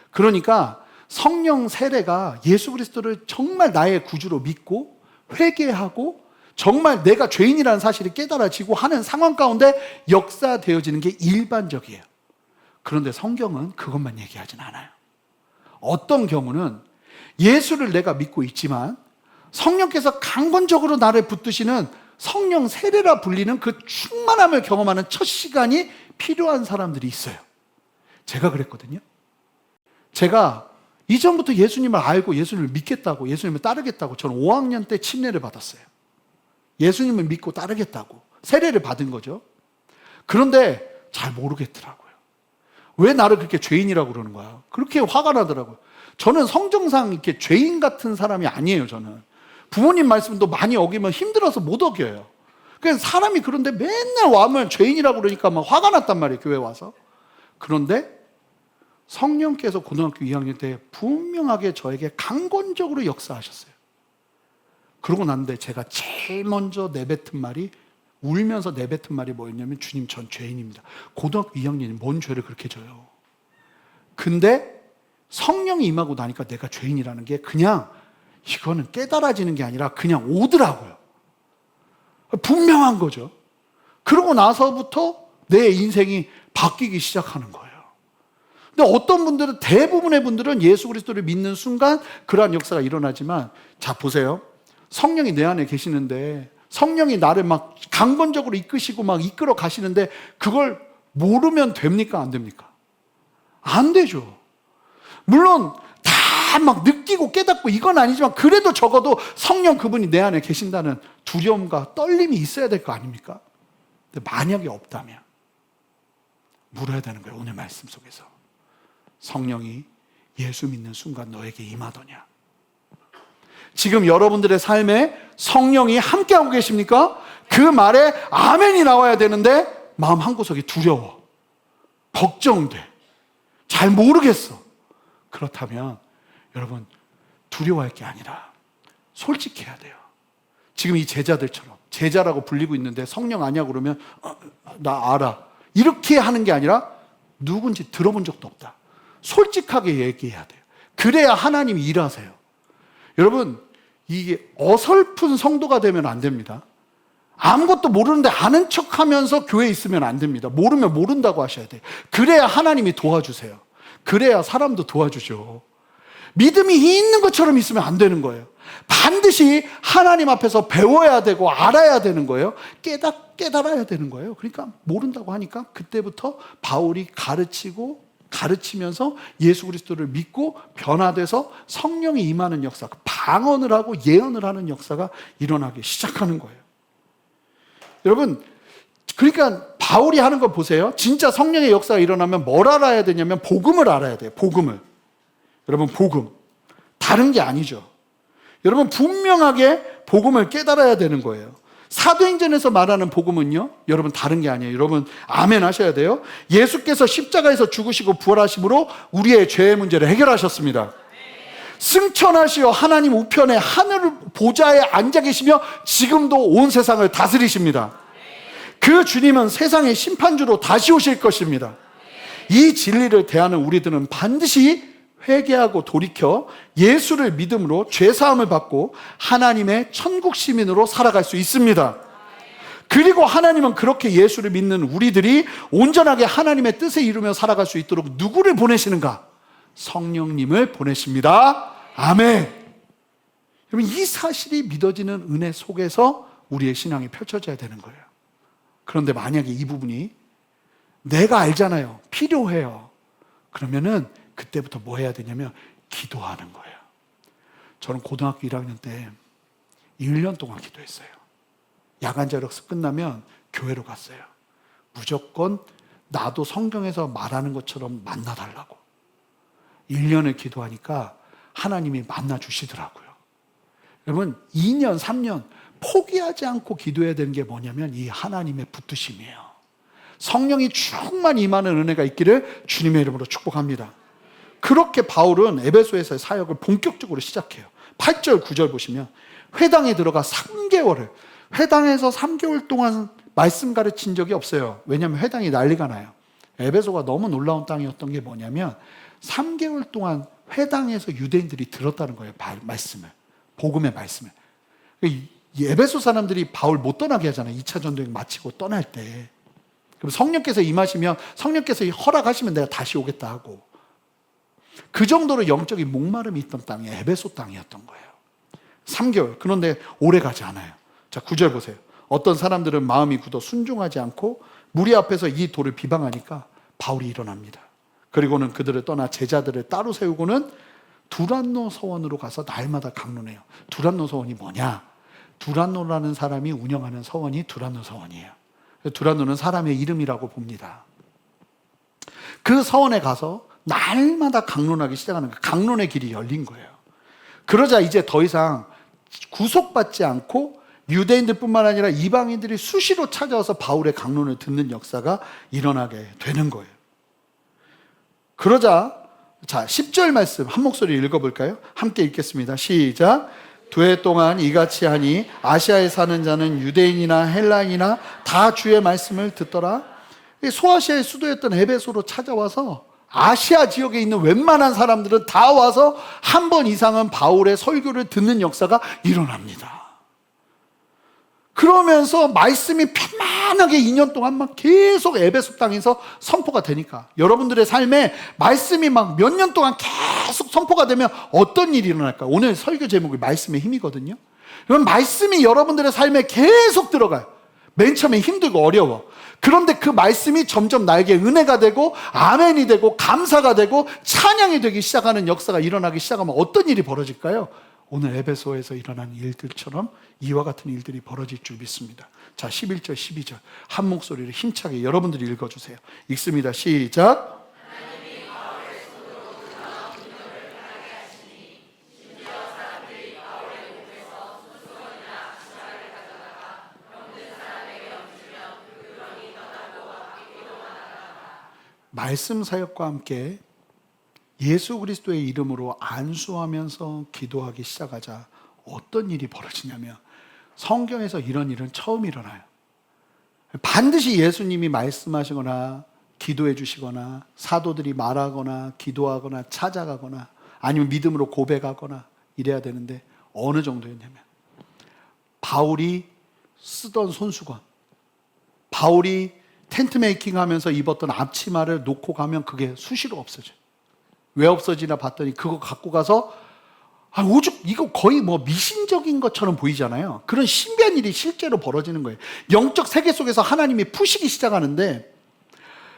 그러니까 성령 세례가 예수 그리스도를 정말 나의 구주로 믿고 회개하고 정말 내가 죄인이라는 사실이 깨달아지고 하는 상황 가운데 역사되어지는 게 일반적이에요. 그런데 성경은 그것만 얘기하진 않아요. 어떤 경우는 예수를 내가 믿고 있지만 성령께서 강권적으로 나를 붙드시는 성령 세례라 불리는 그 충만함을 경험하는 첫 시간이 필요한 사람들이 있어요. 제가 그랬거든요. 제가 이전부터 예수님을 알고 예수님을 믿겠다고, 예수님을 따르겠다고 저는 5학년 때 침례를 받았어요. 예수님을 믿고 따르겠다고 세례를 받은 거죠. 그런데 잘 모르겠더라고요. 왜 나를 그렇게 죄인이라고 그러는 거야? 그렇게 화가 나더라고요. 저는 성정상 이렇게 죄인 같은 사람이 아니에요. 저는 부모님 말씀도 많이 어기면 힘들어서 못 어겨요. 그냥 사람이 그런데 맨날 와면 죄인이라고 그러니까 막 화가 났단 말이에요. 교회 와서. 그런데 성령께서 고등학교 2학년 때 분명하게 저에게 강권적으로 역사하셨어요. 그러고 났는데 제가 제일 먼저 내뱉은 말이, 울면서 내뱉은 말이 뭐였냐면, 주님, 전 죄인입니다. 고등학교 2학년이 뭔 죄를 그렇게 져요. 근데 성령이 임하고 나니까 내가 죄인이라는 게 그냥 이거는 깨달아지는 게 아니라 그냥 오더라고요. 분명한 거죠. 그러고 나서부터 내 인생이 바뀌기 시작하는 거예요. 근데 어떤 분들은, 대부분의 분들은 예수 그리스도를 믿는 순간 그러한 역사가 일어나지만, 자 보세요. 성령이 내 안에 계시는데 성령이 나를 막 강권적으로 이끄시고 막 이끌어 가시는데 그걸 모르면 됩니까? 안 됩니까? 안 되죠. 물론 다 막 느끼고 깨닫고 이건 아니지만 그래도 적어도 성령 그분이 내 안에 계신다는 두려움과 떨림이 있어야 될 거 아닙니까? 근데 만약에 없다면 물어야 되는 거예요. 오늘 말씀 속에서 성령이 예수 믿는 순간 너에게 임하더냐? 지금 여러분들의 삶에 성령이 함께하고 계십니까? 그 말에 아멘이 나와야 되는데 마음 한구석이 두려워, 걱정돼, 잘 모르겠어. 그렇다면 여러분, 두려워할 게 아니라 솔직해야 돼요. 지금 이 제자들처럼 제자라고 불리고 있는데 성령 아니야 그러면 나 알아 이렇게 하는 게 아니라 누군지 들어본 적도 없다, 솔직하게 얘기해야 돼요. 그래야 하나님이 일하세요. 여러분, 이게 어설픈 성도가 되면 안 됩니다. 아무것도 모르는데 아는 척하면서 교회에 있으면 안 됩니다. 모르면 모른다고 하셔야 돼요. 그래야 하나님이 도와주세요. 그래야 사람도 도와주죠. 믿음이 있는 것처럼 있으면 안 되는 거예요. 반드시 하나님 앞에서 배워야 되고 알아야 되는 거예요. 깨달아야 되는 거예요. 그러니까 모른다고 하니까 그때부터 바울이 가르치면서 예수 그리스도를 믿고 변화돼서 성령이 임하는 역사, 방언을 하고 예언을 하는 역사가 일어나기 시작하는 거예요. 여러분, 그러니까 바울이 하는 거 보세요. 진짜 성령의 역사가 일어나면 뭘 알아야 되냐면 복음을 알아야 돼요. 복음을. 여러분, 복음. 다른 게 아니죠. 여러분, 분명하게 복음을 깨달아야 되는 거예요. 사도행전에서 말하는 복음은요, 여러분 다른 게 아니에요. 여러분 아멘 하셔야 돼요. 예수께서 십자가에서 죽으시고 부활하심으로 우리의 죄의 문제를 해결하셨습니다. 승천하시어 하나님 우편에 하늘 보좌에 앉아 계시며 지금도 온 세상을 다스리십니다. 그 주님은 세상의 심판주로 다시 오실 것입니다. 이 진리를 대하는 우리들은 반드시 회개하고 돌이켜 예수를 믿음으로 죄사함을 받고 하나님의 천국 시민으로 살아갈 수 있습니다. 그리고 하나님은 그렇게 예수를 믿는 우리들이 온전하게 하나님의 뜻에 이루며 살아갈 수 있도록 누구를 보내시는가? 성령님을 보내십니다. 아멘. 여러분, 이 사실이 믿어지는 은혜 속에서 우리의 신앙이 펼쳐져야 되는 거예요. 그런데 만약에 이 부분이 내가 알잖아요, 필요해요, 그러면은 그때부터 뭐 해야 되냐면 기도하는 거예요. 저는 고등학교 1학년 때 1년 동안 기도했어요. 야간 자력수 끝나면 교회로 갔어요. 무조건 나도 성경에서 말하는 것처럼 만나달라고. 1년을 기도하니까 하나님이 만나주시더라고요. 여러분, 2년, 3년 포기하지 않고 기도해야 되는 게 뭐냐면 이 하나님의 붙드심이에요. 성령이 충만히 임하는 은혜가 있기를 주님의 이름으로 축복합니다. 그렇게 바울은 에베소에서의 사역을 본격적으로 시작해요. 8절, 9절 보시면 회당에 들어가 3개월을, 회당에서 3개월 동안 말씀 가르친 적이 없어요. 왜냐하면 회당이 난리가 나요. 에베소가 너무 놀라운 땅이었던 게 뭐냐면 3개월 동안 회당에서 유대인들이 들었다는 거예요. 말씀을, 복음의 말씀을. 이 에베소 사람들이 바울 못 떠나게 하잖아요. 2차 전쟁 마치고 떠날 때. 그럼 성령께서 임하시면 성령께서 허락하시면 내가 다시 오겠다 하고, 그 정도로 영적인 목마름이 있던 땅이 에베소 땅이었던 거예요. 3개월. 그런데 오래 가지 않아요. 자, 9절 보세요. 어떤 사람들은 마음이 굳어 순종하지 않고 무리 앞에서 이 도를 비방하니까 바울이 일어납니다. 그리고는 그들을 떠나 제자들을 따로 세우고는 두란노 서원으로 가서 날마다 강론해요. 두란노 서원이 뭐냐? 두란노라는 사람이 운영하는 서원이 두란노 서원이에요. 두란노는 사람의 이름이라고 봅니다. 그 서원에 가서 날마다 강론하기 시작하는 거예요. 강론의 길이 열린 거예요. 그러자 이제 더 이상 구속받지 않고 유대인들뿐만 아니라 이방인들이 수시로 찾아와서 바울의 강론을 듣는 역사가 일어나게 되는 거예요. 그러자 자, 10절 말씀 한 목소리 읽어볼까요? 함께 읽겠습니다. 시작. 2해 동안 이같이 하니 아시아에 사는 자는 유대인이나 헬라인이나 다 주의 말씀을 듣더라. 소아시아의 수도였던 에베소로 찾아와서 아시아 지역에 있는 웬만한 사람들은 다 와서 한 번 이상은 바울의 설교를 듣는 역사가 일어납니다. 그러면서 말씀이 편안하게 2년 동안 막 계속 에베소 땅에서 선포가 되니까, 여러분들의 삶에 말씀이 막 몇 년 동안 계속 선포가 되면 어떤 일이 일어날까? 오늘 설교 제목이 말씀의 힘이거든요. 그럼 말씀이 여러분들의 삶에 계속 들어가요. 맨 처음에 힘들고 어려워. 그런데 그 말씀이 점점 나에게 은혜가 되고 아멘이 되고 감사가 되고 찬양이 되기 시작하는 역사가 일어나기 시작하면 어떤 일이 벌어질까요? 오늘 에베소에서 일어난 일들처럼 이와 같은 일들이 벌어질 줄 믿습니다. 자, 11절 12절 한 목소리로 힘차게 여러분들이 읽어주세요. 읽습니다. 시작. 말씀 사역과 함께 예수 그리스도의 이름으로 안수하면서 기도하기 시작하자 어떤 일이 벌어지냐면, 성경에서 이런 일은 처음 일어나요. 반드시 예수님이 말씀하시거나 기도해 주시거나 사도들이 말하거나 기도하거나 찾아가거나 아니면 믿음으로 고백하거나 이래야 되는데, 어느 정도였냐면 바울이 쓰던 손수건, 바울이 텐트 메이킹 하면서 입었던 앞치마를 놓고 가면 그게 수시로 없어져요. 왜 없어지나 봤더니 그거 갖고 가서 오죽 이거 거의 뭐 미신적인 것처럼 보이잖아요. 그런 신비한 일이 실제로 벌어지는 거예요. 영적 세계 속에서 하나님이 푸시기 시작하는데,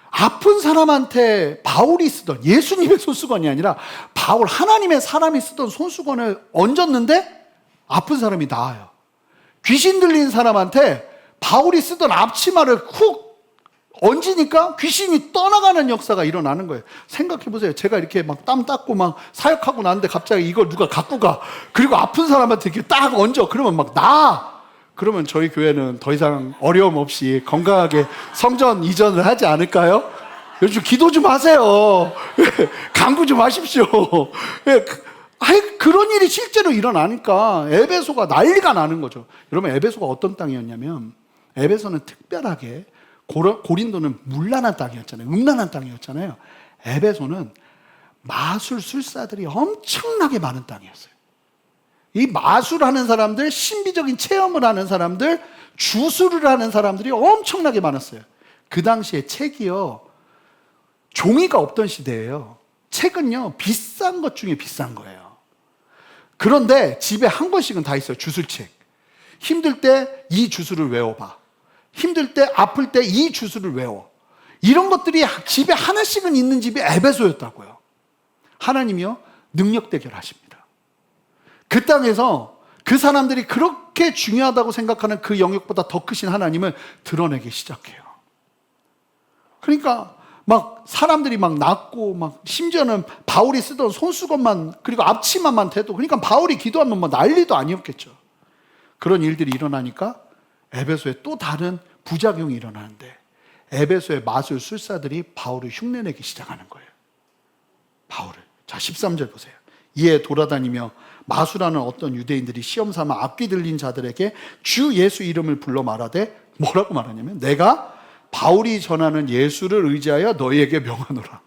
아픈 사람한테 바울이 쓰던, 예수님의 손수건이 아니라 바울 하나님의 사람이 쓰던 손수건을 얹었는데 아픈 사람이 나아요. 귀신 들린 사람한테 바울이 쓰던 앞치마를 쿡 얹으니까 귀신이 떠나가는 역사가 일어나는 거예요. 생각해 보세요. 제가 이렇게 막 땀 닦고 막 사역하고 나는데 갑자기 이걸 누가 갖고 가. 그리고 아픈 사람한테 이렇게 딱 얹어. 그러면 막 나아. 그러면 저희 교회는 더 이상 어려움 없이 건강하게 성전 이전을 하지 않을까요? 요즘 기도 좀 하세요. 간구 좀 하십시오. 그런 일이 실제로 일어나니까 에베소가 난리가 나는 거죠. 여러분, 에베소가 어떤 땅이었냐면, 에베소는 특별하게 고린도는 문란한 땅이었잖아요. 음란한 땅이었잖아요. 에베소는 마술술사들이 엄청나게 많은 땅이었어요. 이 마술하는 사람들, 신비적인 체험을 하는 사람들, 주술을 하는 사람들이 엄청나게 많았어요. 그 당시에 책이요, 종이가 없던 시대예요. 책은요, 비싼 것 중에 비싼 거예요. 그런데 집에 한 권씩은 다 있어요. 주술책. 힘들 때 이 주술을 외워봐. 힘들 때, 아플 때 이 주술을 외워. 이런 것들이 집에 하나씩은 있는 집이 에베소였다고요. 하나님이요, 능력 대결하십니다. 그 땅에서 그 사람들이 그렇게 중요하다고 생각하는 그 영역보다 더 크신 하나님을 드러내기 시작해요. 그러니까 막 사람들이 막 낫고, 막 심지어는 바울이 쓰던 손수건만, 그리고 앞치마만 대도, 그러니까 바울이 기도하면 뭐 난리도 아니었겠죠. 그런 일들이 일어나니까 에베소에 또 다른 부작용이 일어나는데, 에베소의 마술술사들이 바울을 흉내내기 시작하는 거예요. 바울을. 자, 13절 보세요. 이에 돌아다니며 마술하는 어떤 유대인들이 시험 삼아 앞귀 들린 자들에게 주 예수 이름을 불러 말하되, 뭐라고 말하냐면, 내가 바울이 전하는 예수를 의지하여 너희에게 명하노라.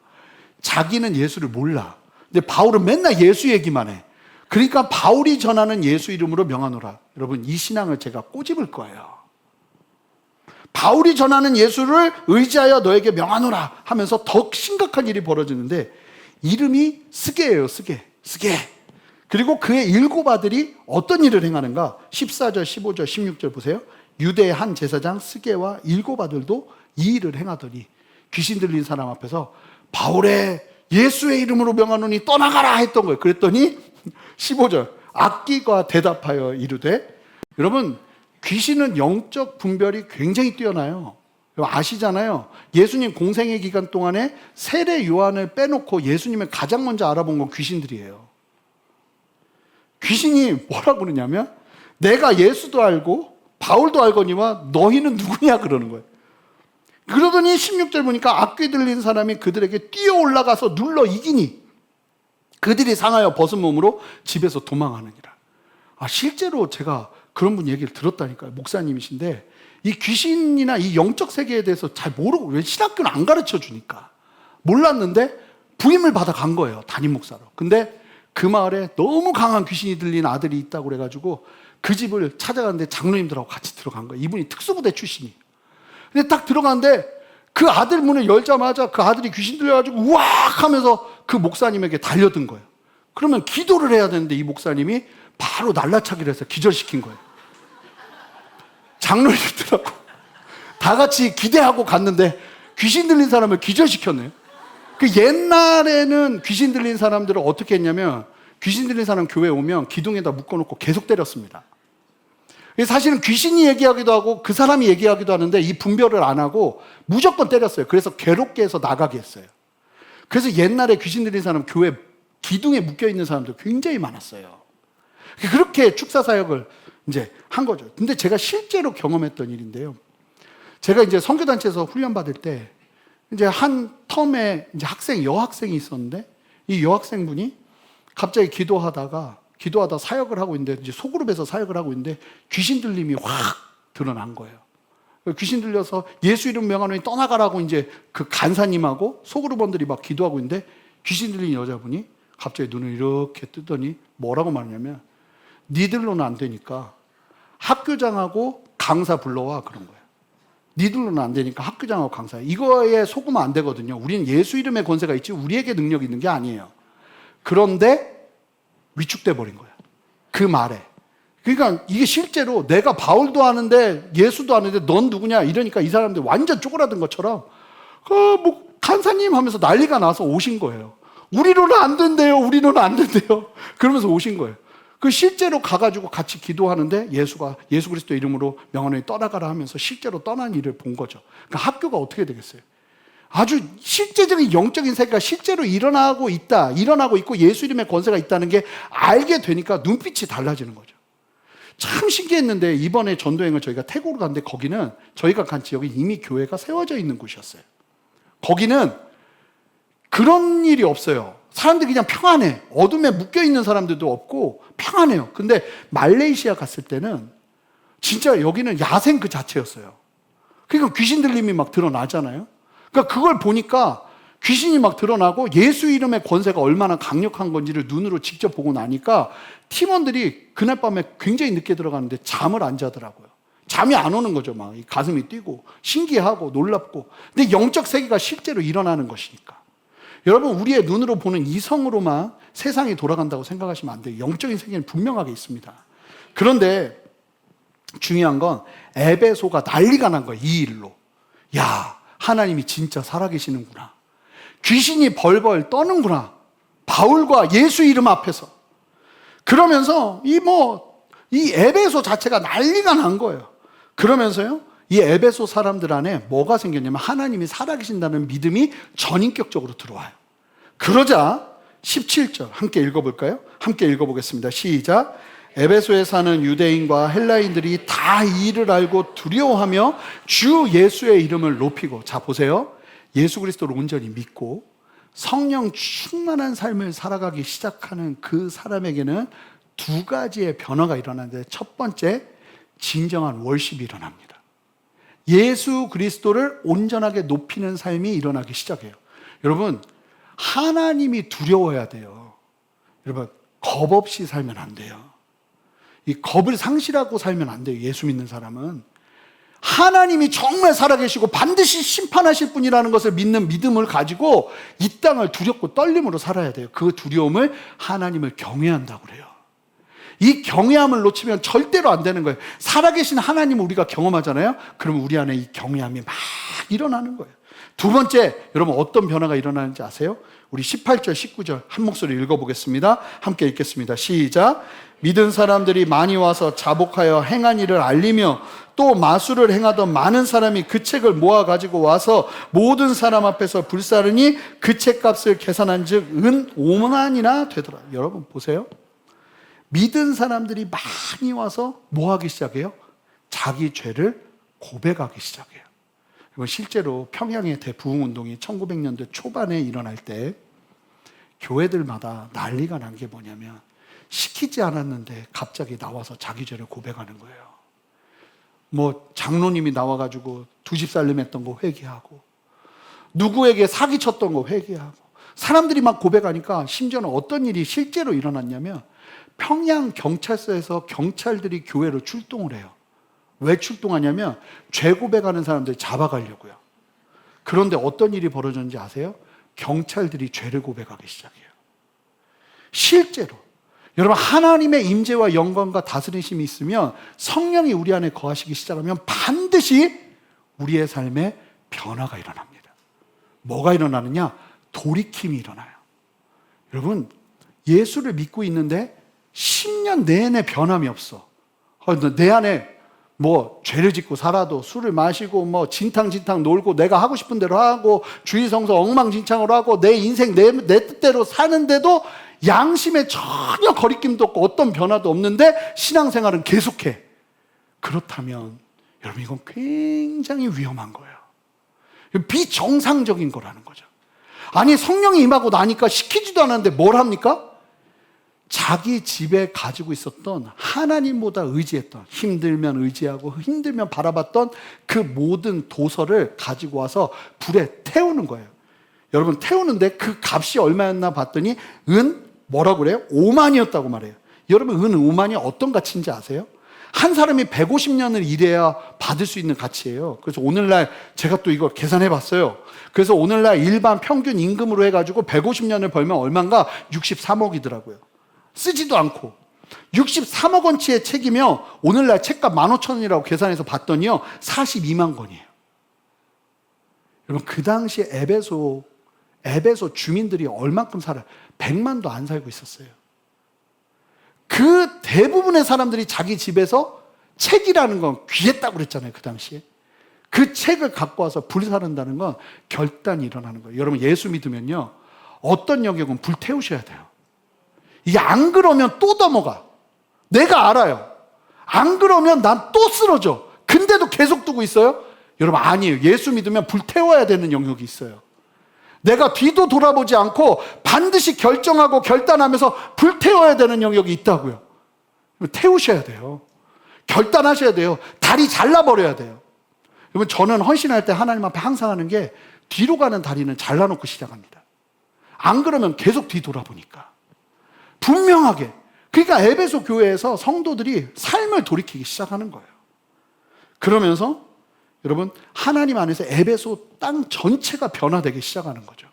자기는 예수를 몰라. 근데 바울은 맨날 예수 얘기만 해. 그러니까 바울이 전하는 예수 이름으로 명하노라. 여러분, 이 신앙을 제가 꼬집을 거예요. 바울이 전하는 예수를 의지하여 너에게 명하노라 하면서 더 심각한 일이 벌어지는데, 이름이 스게예요. 스게. 그리고 그의 7 아들이 어떤 일을 행하는가? 14절, 15절, 16절 보세요. 유대의 한 제사장 스게와 7 아들도 이 일을 행하더니 귀신 들린 사람 앞에서 바울의 예수의 이름으로 명하노니 떠나가라 했던 거예요. 그랬더니 15절, 악기가 대답하여 이르되, 여러분, 귀신은 영적 분별이 굉장히 뛰어나요. 아시잖아요. 예수님 공생의 기간 동안에 세례 요한을 빼놓고 예수님을 가장 먼저 알아본 건 귀신들이에요. 귀신이 뭐라고 그러냐면, 내가 예수도 알고 바울도 알거니와 너희는 누구냐 그러는 거예요. 그러더니 16절 보니까 악귀 들린 사람이 그들에게 뛰어 올라가서 눌러 이기니 그들이 상하여 벗은 몸으로 집에서 도망하느니라. 실제로 제가 그런 분 얘기를 들었다니까요. 목사님이신데 이 귀신이나 이 영적 세계에 대해서 잘 모르고, 왜 신학교는 안 가르쳐 주니까 몰랐는데 부임을 받아 간 거예요. 담임 목사로. 근데 그 마을에 너무 강한 귀신이 들린 아들이 있다고 그래가지고 그 집을 찾아갔는데 장로님들하고 같이 들어간 거예요. 이분이 특수부대 출신이에요. 근데 딱 들어갔는데 그 아들 문을 열자마자 그 아들이 귀신 들려가지고 우악 하면서 그 목사님에게 달려든 거예요. 그러면 기도를 해야 되는데 이 목사님이 바로 날라차기를 해서 기절시킨 거예요. 장로님들하고 다 같이 기대하고 갔는데 귀신 들린 사람을 기절시켰네요. 그 옛날에는 귀신 들린 사람들을 어떻게 했냐면, 귀신 들린 사람 교회에 오면 기둥에다 묶어놓고 계속 때렸습니다. 사실은 귀신이 얘기하기도 하고 그 사람이 얘기하기도 하는데 이 분별을 안 하고 무조건 때렸어요. 그래서 괴롭게 해서 나가게 했어요. 그래서 옛날에 귀신 들린 사람 교회 기둥에 묶여있는 사람들 굉장히 많았어요. 그렇게 축사 사역을 이제 한 거죠. 근데 제가 실제로 경험했던 일인데요. 제가 이제 선교단체에서 훈련 받을 때 이제 한 텀에 이제 여학생이 있었는데, 이 여학생분이 갑자기 기도하다 사역을 하고 있는데, 이제 소그룹에서 사역을 하고 있는데 귀신 들림이 확 드러난 거예요. 귀신 들려서 예수 이름 명하노니 떠나가라고 이제 그 간사님하고 소그룹원들이 막 기도하고 있는데, 귀신 들린 여자분이 갑자기 눈을 이렇게 뜨더니 뭐라고 말하냐면, 니들로는 안 되니까 학교장하고 강사 불러와 그런 거예요. 니들로는 안 되니까 학교장하고 강사. 이거에 속으면 안 되거든요. 우리는 예수 이름의 권세가 있지 우리에게 능력이 있는 게 아니에요. 그런데 위축돼 버린 거예요. 그 말에. 그러니까 이게 실제로 내가 바울도 아는데 예수도 아는데 넌 누구냐 이러니까 이 사람들 완전 쪼그라든 것처럼 뭐 간사님 하면서 난리가 나서 오신 거예요. 우리로는 안 된대요. 우리로는 안 된대요. 그러면서 오신 거예요. 그 실제로 가가지고 같이 기도하는데 예수 그리스도 이름으로 명하노니 떠나가라 하면서 실제로 떠난 일을 본 거죠. 그러니까 학교가 어떻게 되겠어요? 아주 실제적인 영적인 세계가 실제로 일어나고 있고 예수 이름의 권세가 있다는 게 알게 되니까 눈빛이 달라지는 거죠. 참 신기했는데, 이번에 전도행을 저희가 태국으로 갔는데 거기는 저희가 간 지역이 이미 교회가 세워져 있는 곳이었어요. 거기는 그런 일이 없어요. 사람들이 그냥 평안해. 어둠에 묶여있는 사람들도 없고 평안해요. 근데 말레이시아 갔을 때는 진짜 여기는 야생 그 자체였어요. 그러니까 귀신 들림이 막 드러나잖아요. 그러니까 그걸 보니까 귀신이 막 드러나고 예수 이름의 권세가 얼마나 강력한 건지를 눈으로 직접 보고 나니까 팀원들이 그날 밤에 굉장히 늦게 들어가는데 잠을 안 자더라고요. 잠이 안 오는 거죠. 막 가슴이 뛰고 신기하고 놀랍고. 근데 영적 세계가 실제로 일어나는 것이니까. 여러분, 우리의 눈으로 보는 이성으로만 세상이 돌아간다고 생각하시면 안 돼요. 영적인 세계는 분명하게 있습니다. 그런데 중요한 건 에베소가 난리가 난 거예요. 이 일로. 야, 하나님이 진짜 살아계시는구나. 귀신이 벌벌 떠는구나. 바울과 예수 이름 앞에서. 그러면서 이 에베소 자체가 난리가 난 거예요. 그러면서요, 이 에베소 사람들 안에 뭐가 생겼냐면 하나님이 살아계신다는 믿음이 전인격적으로 들어와요. 그러자 17절 함께 읽어볼까요? 함께 읽어보겠습니다. 시작. 에베소에 사는 유대인과 헬라인들이 다 이 일을 알고 두려워하며 주 예수의 이름을 높이고. 자, 보세요. 예수 그리스도를 온전히 믿고 성령 충만한 삶을 살아가기 시작하는 그 사람에게는 두 가지의 변화가 일어나는데, 첫 번째, 진정한 월십이 일어납니다. 예수 그리스도를 온전하게 높이는 삶이 일어나기 시작해요. 여러분, 하나님이 두려워야 돼요. 여러분, 겁 없이 살면 안 돼요. 이 겁을 상실하고 살면 안 돼요. 예수 믿는 사람은. 하나님이 정말 살아계시고 반드시 심판하실 분이라는 것을 믿는 믿음을 가지고 이 땅을 두렵고 떨림으로 살아야 돼요. 그 두려움을 하나님을 경외한다고 그래요. 이 경외함을 놓치면 절대로 안 되는 거예요. 살아계신 하나님을 우리가 경험하잖아요. 그러면 우리 안에 이 경외함이 막 일어나는 거예요. 두 번째, 여러분 어떤 변화가 일어나는지 아세요? 우리 18절, 19절 한 목소리 읽어보겠습니다. 함께 읽겠습니다. 시작. 믿은 사람들이 많이 와서 자복하여 행한 일을 알리며 또 마술을 행하던 많은 사람이 그 책을 모아 가지고 와서 모든 사람 앞에서 불사르니 그 책값을 계산한 즉 은 5만이나 되더라. 여러분 보세요. 믿은 사람들이 많이 와서 뭐 하기 시작해요? 자기 죄를 고백하기 시작해요. 실제로 평양의 대부흥운동이 1900년대 초반에 일어날 때 교회들마다 난리가 난 게 뭐냐면 시키지 않았는데 갑자기 나와서 자기 죄를 고백하는 거예요. 뭐 장로님이 나와가지고 20살림 했던 거 회개하고 누구에게 사기쳤던 거 회개하고 사람들이 막 고백하니까 심지어는 어떤 일이 실제로 일어났냐면 평양 경찰서에서 경찰들이 교회로 출동을 해요. 왜 출동하냐면 죄 고백하는 사람들 잡아가려고요. 그런데 어떤 일이 벌어졌는지 아세요? 경찰들이 죄를 고백하기 시작해요. 실제로 여러분 하나님의 임재와 영광과 다스리심이 있으면 성령이 우리 안에 거하시기 시작하면 반드시 우리의 삶에 변화가 일어납니다. 뭐가 일어나느냐? 돌이킴이 일어나요. 여러분 예수를 믿고 있는데 10년 내내 변함이 없어. 내 안에 뭐 죄를 짓고 살아도 술을 마시고 뭐 진탕진탕 놀고 내가 하고 싶은 대로 하고 주의 성서 엉망진창으로 하고 내 인생 내 뜻대로 사는데도 양심에 전혀 거리낌도 없고 어떤 변화도 없는데 신앙생활은 계속해. 그렇다면 여러분 이건 굉장히 위험한 거예요. 비정상적인 거라는 거죠. 아니 성령이 임하고 나니까 시키지도 않았는데 뭘 합니까? 자기 집에 가지고 있었던 하나님보다 의지했던 힘들면 의지하고 힘들면 바라봤던 그 모든 도서를 가지고 와서 불에 태우는 거예요. 여러분 태우는데 그 값이 얼마였나 봤더니 은 뭐라고 그래요? 5만이었다고 말해요. 여러분 은 5만이 어떤 가치인지 아세요? 한 사람이 150년을 일해야 받을 수 있는 가치예요. 그래서 오늘날 제가 또 이걸 계산해 봤어요. 그래서 오늘날 일반 평균 임금으로 해가지고 150년을 벌면 얼마인가? 63억이더라고요. 쓰지도 않고 63억 원치의 책이며 오늘날 책값 15,000원이라고 계산해서 봤더니요 42만 권이에요. 여러분 그 당시에 에베소 주민들이 얼만큼 살아요? 100만도 안 살고 있었어요. 그 대부분의 사람들이 자기 집에서 책이라는 건 귀했다고 그랬잖아요. 그 당시에 그 책을 갖고 와서 불사른다는 건 결단이 일어나는 거예요. 여러분 예수 믿으면요 어떤 영역은 불태우셔야 돼요. 이게 안 그러면 또 넘어가. 내가 알아요. 안 그러면 난 또 쓰러져. 근데도 계속 두고 있어요? 여러분 아니에요. 예수 믿으면 불태워야 되는 영역이 있어요. 내가 뒤도 돌아보지 않고 반드시 결정하고 결단하면서 불태워야 되는 영역이 있다고요. 태우셔야 돼요. 결단하셔야 돼요. 다리 잘라버려야 돼요. 여러분 저는 헌신할 때 하나님 앞에 항상 하는 게 뒤로 가는 다리는 잘라놓고 시작합니다. 안 그러면 계속 뒤돌아보니까. 분명하게. 그러니까 에베소 교회에서 성도들이 삶을 돌이키기 시작하는 거예요. 그러면서 여러분 하나님 안에서 에베소 땅 전체가 변화되기 시작하는 거죠.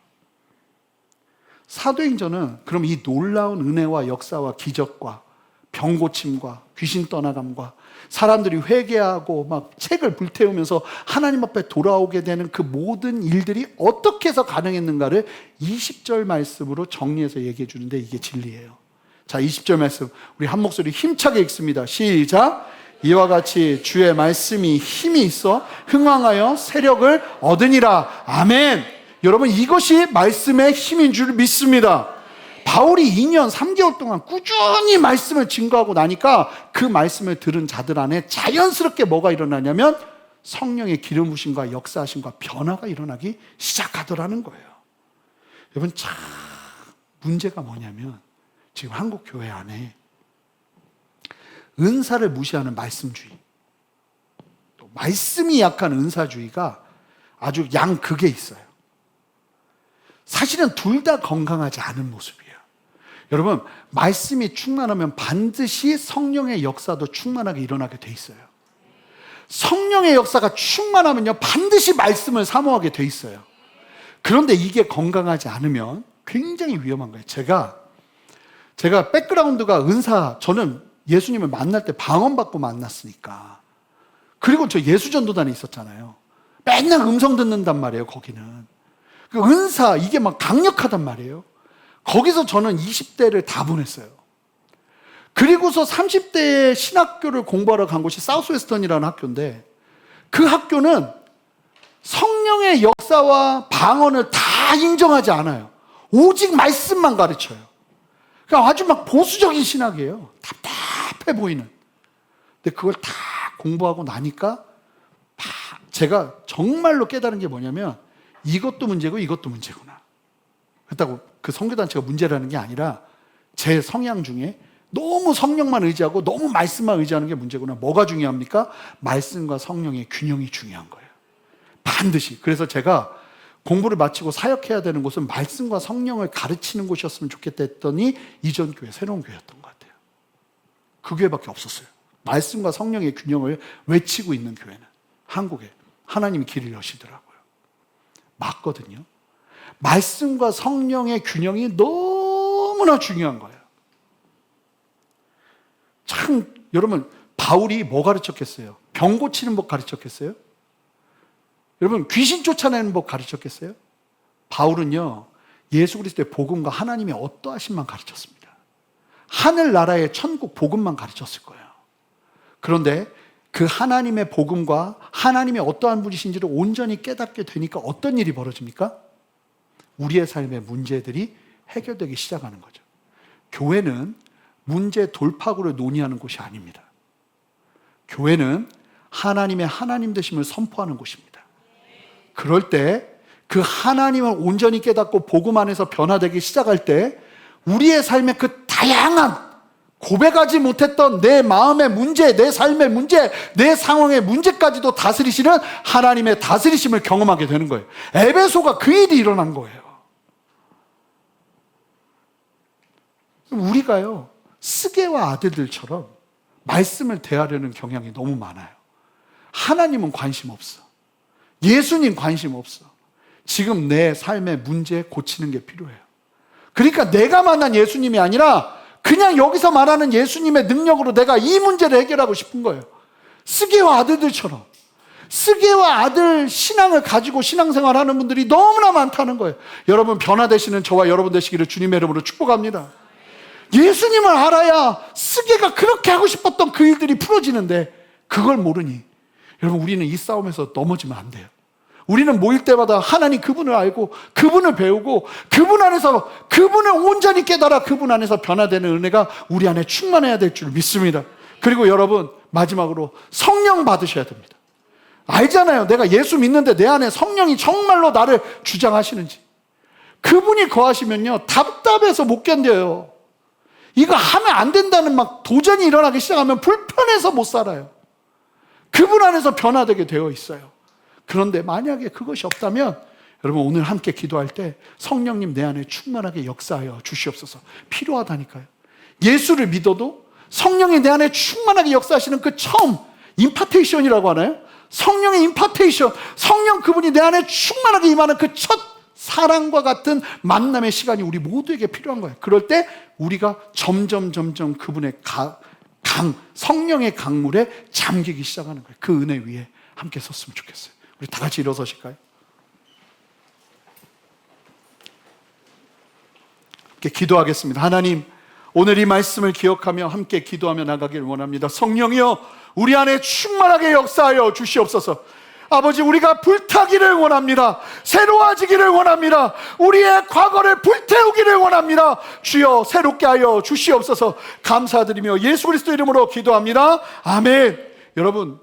사도행전은 그럼 이 놀라운 은혜와 역사와 기적과 병고침과 귀신 떠나감과 사람들이 회개하고 막 책을 불태우면서 하나님 앞에 돌아오게 되는 그 모든 일들이 어떻게 해서 가능했는가를 20절 말씀으로 정리해서 얘기해 주는데 이게 진리예요. 자, 20절 말씀 우리 한 목소리 힘차게 읽습니다. 시작. 이와 같이 주의 말씀이 힘이 있어 흥왕하여 세력을 얻으니라. 아멘. 여러분 이것이 말씀의 힘인 줄 믿습니다. 바울이 2년 3개월 동안 꾸준히 말씀을 증거하고 나니까 그 말씀을 들은 자들 안에 자연스럽게 뭐가 일어나냐면 성령의 기름 부심과 역사하심과 변화가 일어나기 시작하더라는 거예요. 여러분 참 문제가 뭐냐면 지금 한국 교회 안에 은사를 무시하는 말씀주의, 또 말씀이 약한 은사주의가 아주 양극에 있어요. 사실은 둘 다 건강하지 않은 모습이에요. 여러분, 말씀이 충만하면 반드시 성령의 역사도 충만하게 일어나게 돼 있어요. 성령의 역사가 충만하면요, 반드시 말씀을 사모하게 돼 있어요. 그런데 이게 건강하지 않으면 굉장히 위험한 거예요. 제가 백그라운드가 저는 예수님을 만날 때 방언받고 만났으니까. 그리고 저 예수전도단에 있었잖아요. 맨날 음성 듣는단 말이에요, 거기는. 그 은사, 이게 막 강력하단 말이에요. 거기서 저는 20대를 다 보냈어요. 그리고서 30대에 신학교를 공부하러 간 곳이 사우스웨스턴이라는 학교인데, 그 학교는 성령의 역사와 방언을 다 인정하지 않아요. 오직 말씀만 가르쳐요. 그러니까 아주 막 보수적인 신학이에요. 답답해 보이는. 근데 그걸 다 공부하고 나니까 제가 정말로 깨달은 게 뭐냐면, 이것도 문제고 이것도 문제구나. 그렇다고 그 선교단체가 문제라는 게 아니라 제 성향 중에 너무 성령만 의지하고 너무 말씀만 의지하는 게 문제구나. 뭐가 중요합니까? 말씀과 성령의 균형이 중요한 거예요. 반드시. 그래서 제가 공부를 마치고 사역해야 되는 곳은 말씀과 성령을 가르치는 곳이었으면 좋겠다 했더니 이전 교회, 새로운 교회였던 것 같아요. 그 교회밖에 없었어요. 말씀과 성령의 균형을 외치고 있는 교회는 한국에 하나님이 길을 여시더라고요. 맞거든요. 말씀과 성령의 균형이 너무나 중요한 거예요. 참, 여러분, 바울이 뭐 가르쳤겠어요? 병 고치는 법 가르쳤겠어요? 여러분, 귀신 쫓아내는 법 가르쳤겠어요? 바울은요, 예수 그리스도의 복음과 하나님의 어떠하심만 가르쳤습니다. 하늘나라의 천국 복음만 가르쳤을 거예요. 그런데 그 하나님의 복음과 하나님의 어떠한 분이신지를 온전히 깨닫게 되니까 어떤 일이 벌어집니까? 우리의 삶의 문제들이 해결되기 시작하는 거죠. 교회는 문제 돌파구를 논의하는 곳이 아닙니다. 교회는 하나님의 하나님 되심을 선포하는 곳입니다. 그럴 때 그 하나님을 온전히 깨닫고 복음 안에서 변화되기 시작할 때 우리의 삶의 그 다양한 고백하지 못했던 내 마음의 문제, 내 삶의 문제, 내 상황의 문제까지도 다스리시는 하나님의 다스리심을 경험하게 되는 거예요. 에베소가 그 일이 일어난 거예요. 우리가요, 스게와 아들들처럼 말씀을 대하려는 경향이 너무 많아요. 하나님은 관심 없어. 예수님 관심 없어. 지금 내 삶의 문제 고치는 게 필요해요. 그러니까 내가 만난 예수님이 아니라 그냥 여기서 말하는 예수님의 능력으로 내가 이 문제를 해결하고 싶은 거예요. 스게와 아들들처럼. 스게와 아들 신앙을 가지고 신앙생활하는 분들이 너무나 많다는 거예요. 여러분, 변화되시는 저와 여러분 되시기를 주님의 이름으로 축복합니다. 예수님을 알아야 스게가 그렇게 하고 싶었던 그 일들이 풀어지는데 그걸 모르니 여러분, 우리는 이 싸움에서 넘어지면 안 돼요. 우리는 모일 때마다 하나님 그분을 알고 그분을 배우고 그분 안에서 그분을 온전히 깨달아 그분 안에서 변화되는 은혜가 우리 안에 충만해야 될 줄 믿습니다. 그리고 여러분, 마지막으로 성령 받으셔야 됩니다. 알잖아요. 내가 예수 믿는데 내 안에 성령이 정말로 나를 주장하시는지. 그분이 거하시면요, 답답해서 못 견뎌요. 이거 하면 안 된다는 막 도전이 일어나기 시작하면 불편해서 못 살아요. 그분 안에서 변화되게 되어 있어요. 그런데 만약에 그것이 없다면 여러분, 오늘 함께 기도할 때 성령님 내 안에 충만하게 역사하여 주시옵소서. 필요하다니까요. 예수를 믿어도 성령이 내 안에 충만하게 역사하시는 그 처음 임파테이션이라고 하나요? 성령의 임파테이션, 성령 그분이 내 안에 충만하게 임하는 그 첫 사랑과 같은 만남의 시간이 우리 모두에게 필요한 거예요. 그럴 때 우리가 점점 그분의 성령의 강물에 잠기기 시작하는 거예요. 그 은혜 위에 함께 섰으면 좋겠어요. 우리 다 같이 일어서실까요? 함께 기도하겠습니다. 하나님, 오늘 이 말씀을 기억하며 함께 기도하며 나가기를 원합니다. 성령이여, 우리 안에 충만하게 역사하여 주시옵소서. 아버지, 우리가 불타기를 원합니다. 새로워지기를 원합니다. 우리의 과거를 불태우기를 원합니다. 주여, 새롭게 하여 주시옵소서. 감사드리며 예수 그리스도 이름으로 기도합니다. 아멘. 여러분,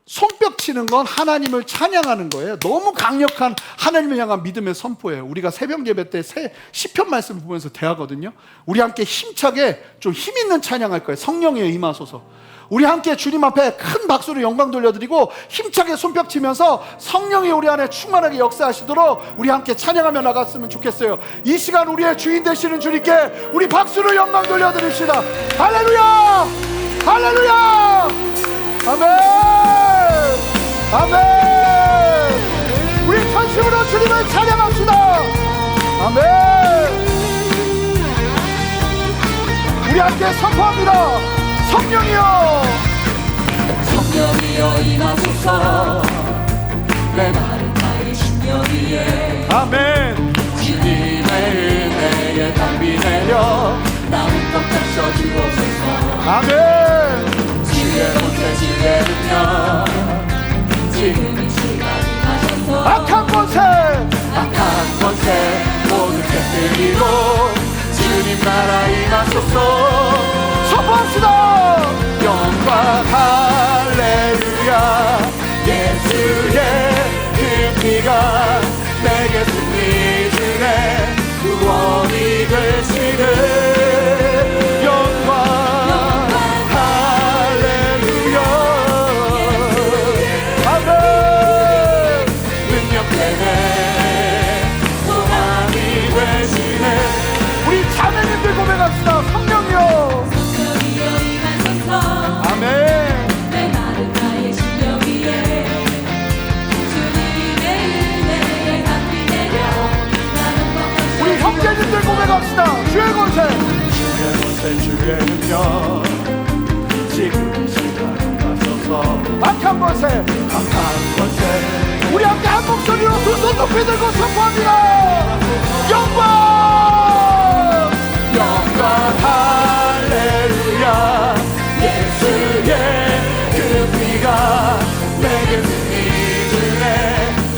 손뼉 치는 건 하나님을 찬양하는 거예요. 너무 강력한 하나님을 향한 믿음의 선포예요. 우리가 새벽 예배 때 시편 말씀을 보면서 대하거든요. 우리 함께 힘차게 좀 힘 있는 찬양할 거예요. 성령에 임하소서. 우리 함께 주님 앞에 큰 박수로 영광 돌려드리고 힘차게 손뼉 치면서 성령이 우리 안에 충만하게 역사하시도록 우리 함께 찬양하며 나갔으면 좋겠어요. 이 시간 우리의 주인 되시는 주님께 우리 박수로 영광 돌려드립시다. 할렐루야! 할렐루야! 아멘! 아멘! 우리 전심으로 주님을 찬양합시다. 아멘! 우리 함께 선포합니다. 성령이여, 성령이여 임하소서. 내 마른 나의 심령 위에 아멘. 주님의 은혜에 담비 내려 나 흠뻑 적셔 주옵소서. 아멘. 주의 권세 주의 능력 지금 이 시간 임하소서. 악한 권세, 악한 권세 모두 깨뜨리고 주님 나라 임하소서. 선포합시다. 영광 할렐루야. 예수의 그 피가 내게 승리 주네. 구원이 되시는 영광 할렐루야. 아멘. 능력 되네. 소망이 되시네. 우리 자매님들 고백합시다. 성령이여, 성령이여 임하소서. 아멘. 내 마른 나의 심령 위에 주님의 은혜에 담비 내려 나는 멈춰. 우리 형제님들 고백합시다. 주의 권세, 주의 권세 주의 능력 지금 이 시간 임하소서. 악한 권세, 악한 권세 우리 함께 한 목소리로 두 손 높이 들고 선포합니다. 영광, 영광 할렐루야. 예수의 그 피가 내게 승리 주네.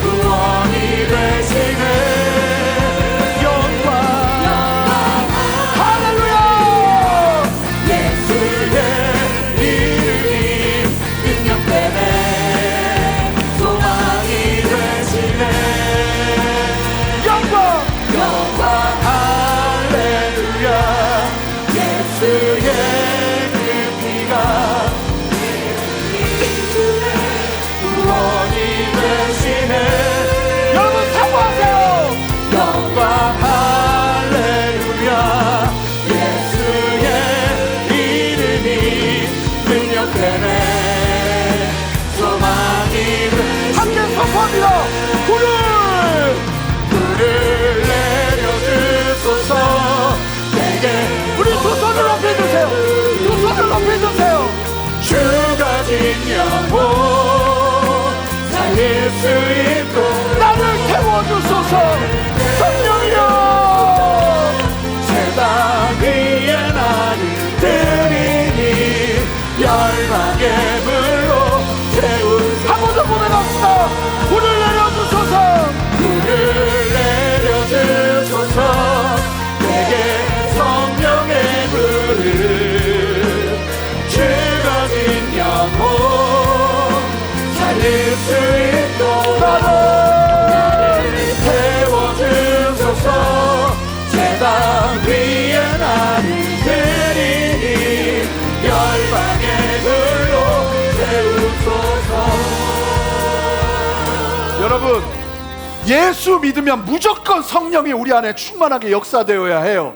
구원이 되시네. 영광 할렐루야. 예수의 이름이 능력 되네. 소망이 되시네. 영광, 영광 할렐루야. 예수의 그 피가 구원이 되시네. 여러분 사모하세요. 영광 할렐루야. 예수의 이름이 능력되네. 소망이 되시네. 함께 선포합니다. 불을 내려주소서. 내게 우리 두 손을 높이 드세요. 두 손을 높이 드세요. 주가 진 영혼 살릴 수 있도록 나를 태워주소서. 성령이여, 세상 위에 나를 드리니 열방의 불로 태우소서. 한 번 더 고백합시다. 불을 내려주소서. 불을 내려주소서. 내게 성령의 불을 주가 진 영혼 살릴 수 있도록 나를 태워주소서. 제단 위에 나를 드리니 열방의 불로 세우소서. 여러분, 예수 믿으면 무조건 성령이 우리 안에 충만하게 역사되어야 해요.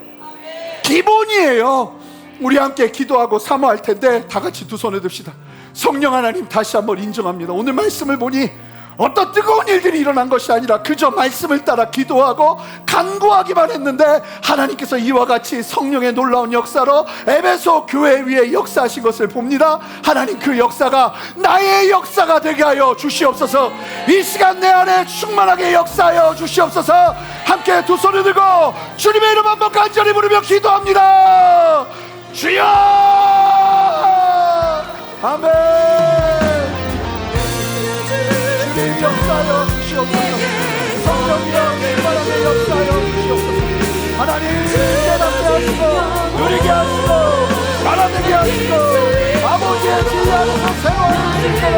기본이에요. 우리 함께 기도하고 사모할 텐데 다 같이 두 손을 듭시다. 성령 하나님, 다시 한번 인정합니다. 오늘 말씀을 보니 어떤 뜨거운 일들이 일어난 것이 아니라 그저 말씀을 따라 기도하고 간구하기만 했는데 하나님께서 이와 같이 성령의 놀라운 역사로 에베소 교회 위에 역사하신 것을 봅니다. 하나님, 그 역사가 나의 역사가 되게 하여 주시옵소서. 이 시간 내 안에 충만하게 역사하여 주시옵소서. 함께 두 손을 들고 주님의 이름 한번 간절히 부르며 기도합니다. 주여, 아멘. 주님 역사하여 주시옵소서. 성령이여 충만하게 역사하여 주시옵소서. 하나님, 깨닫게 하시고 누리게 하시고 알아내게 하시고 아버지의 진리 안에서 새로운 일들을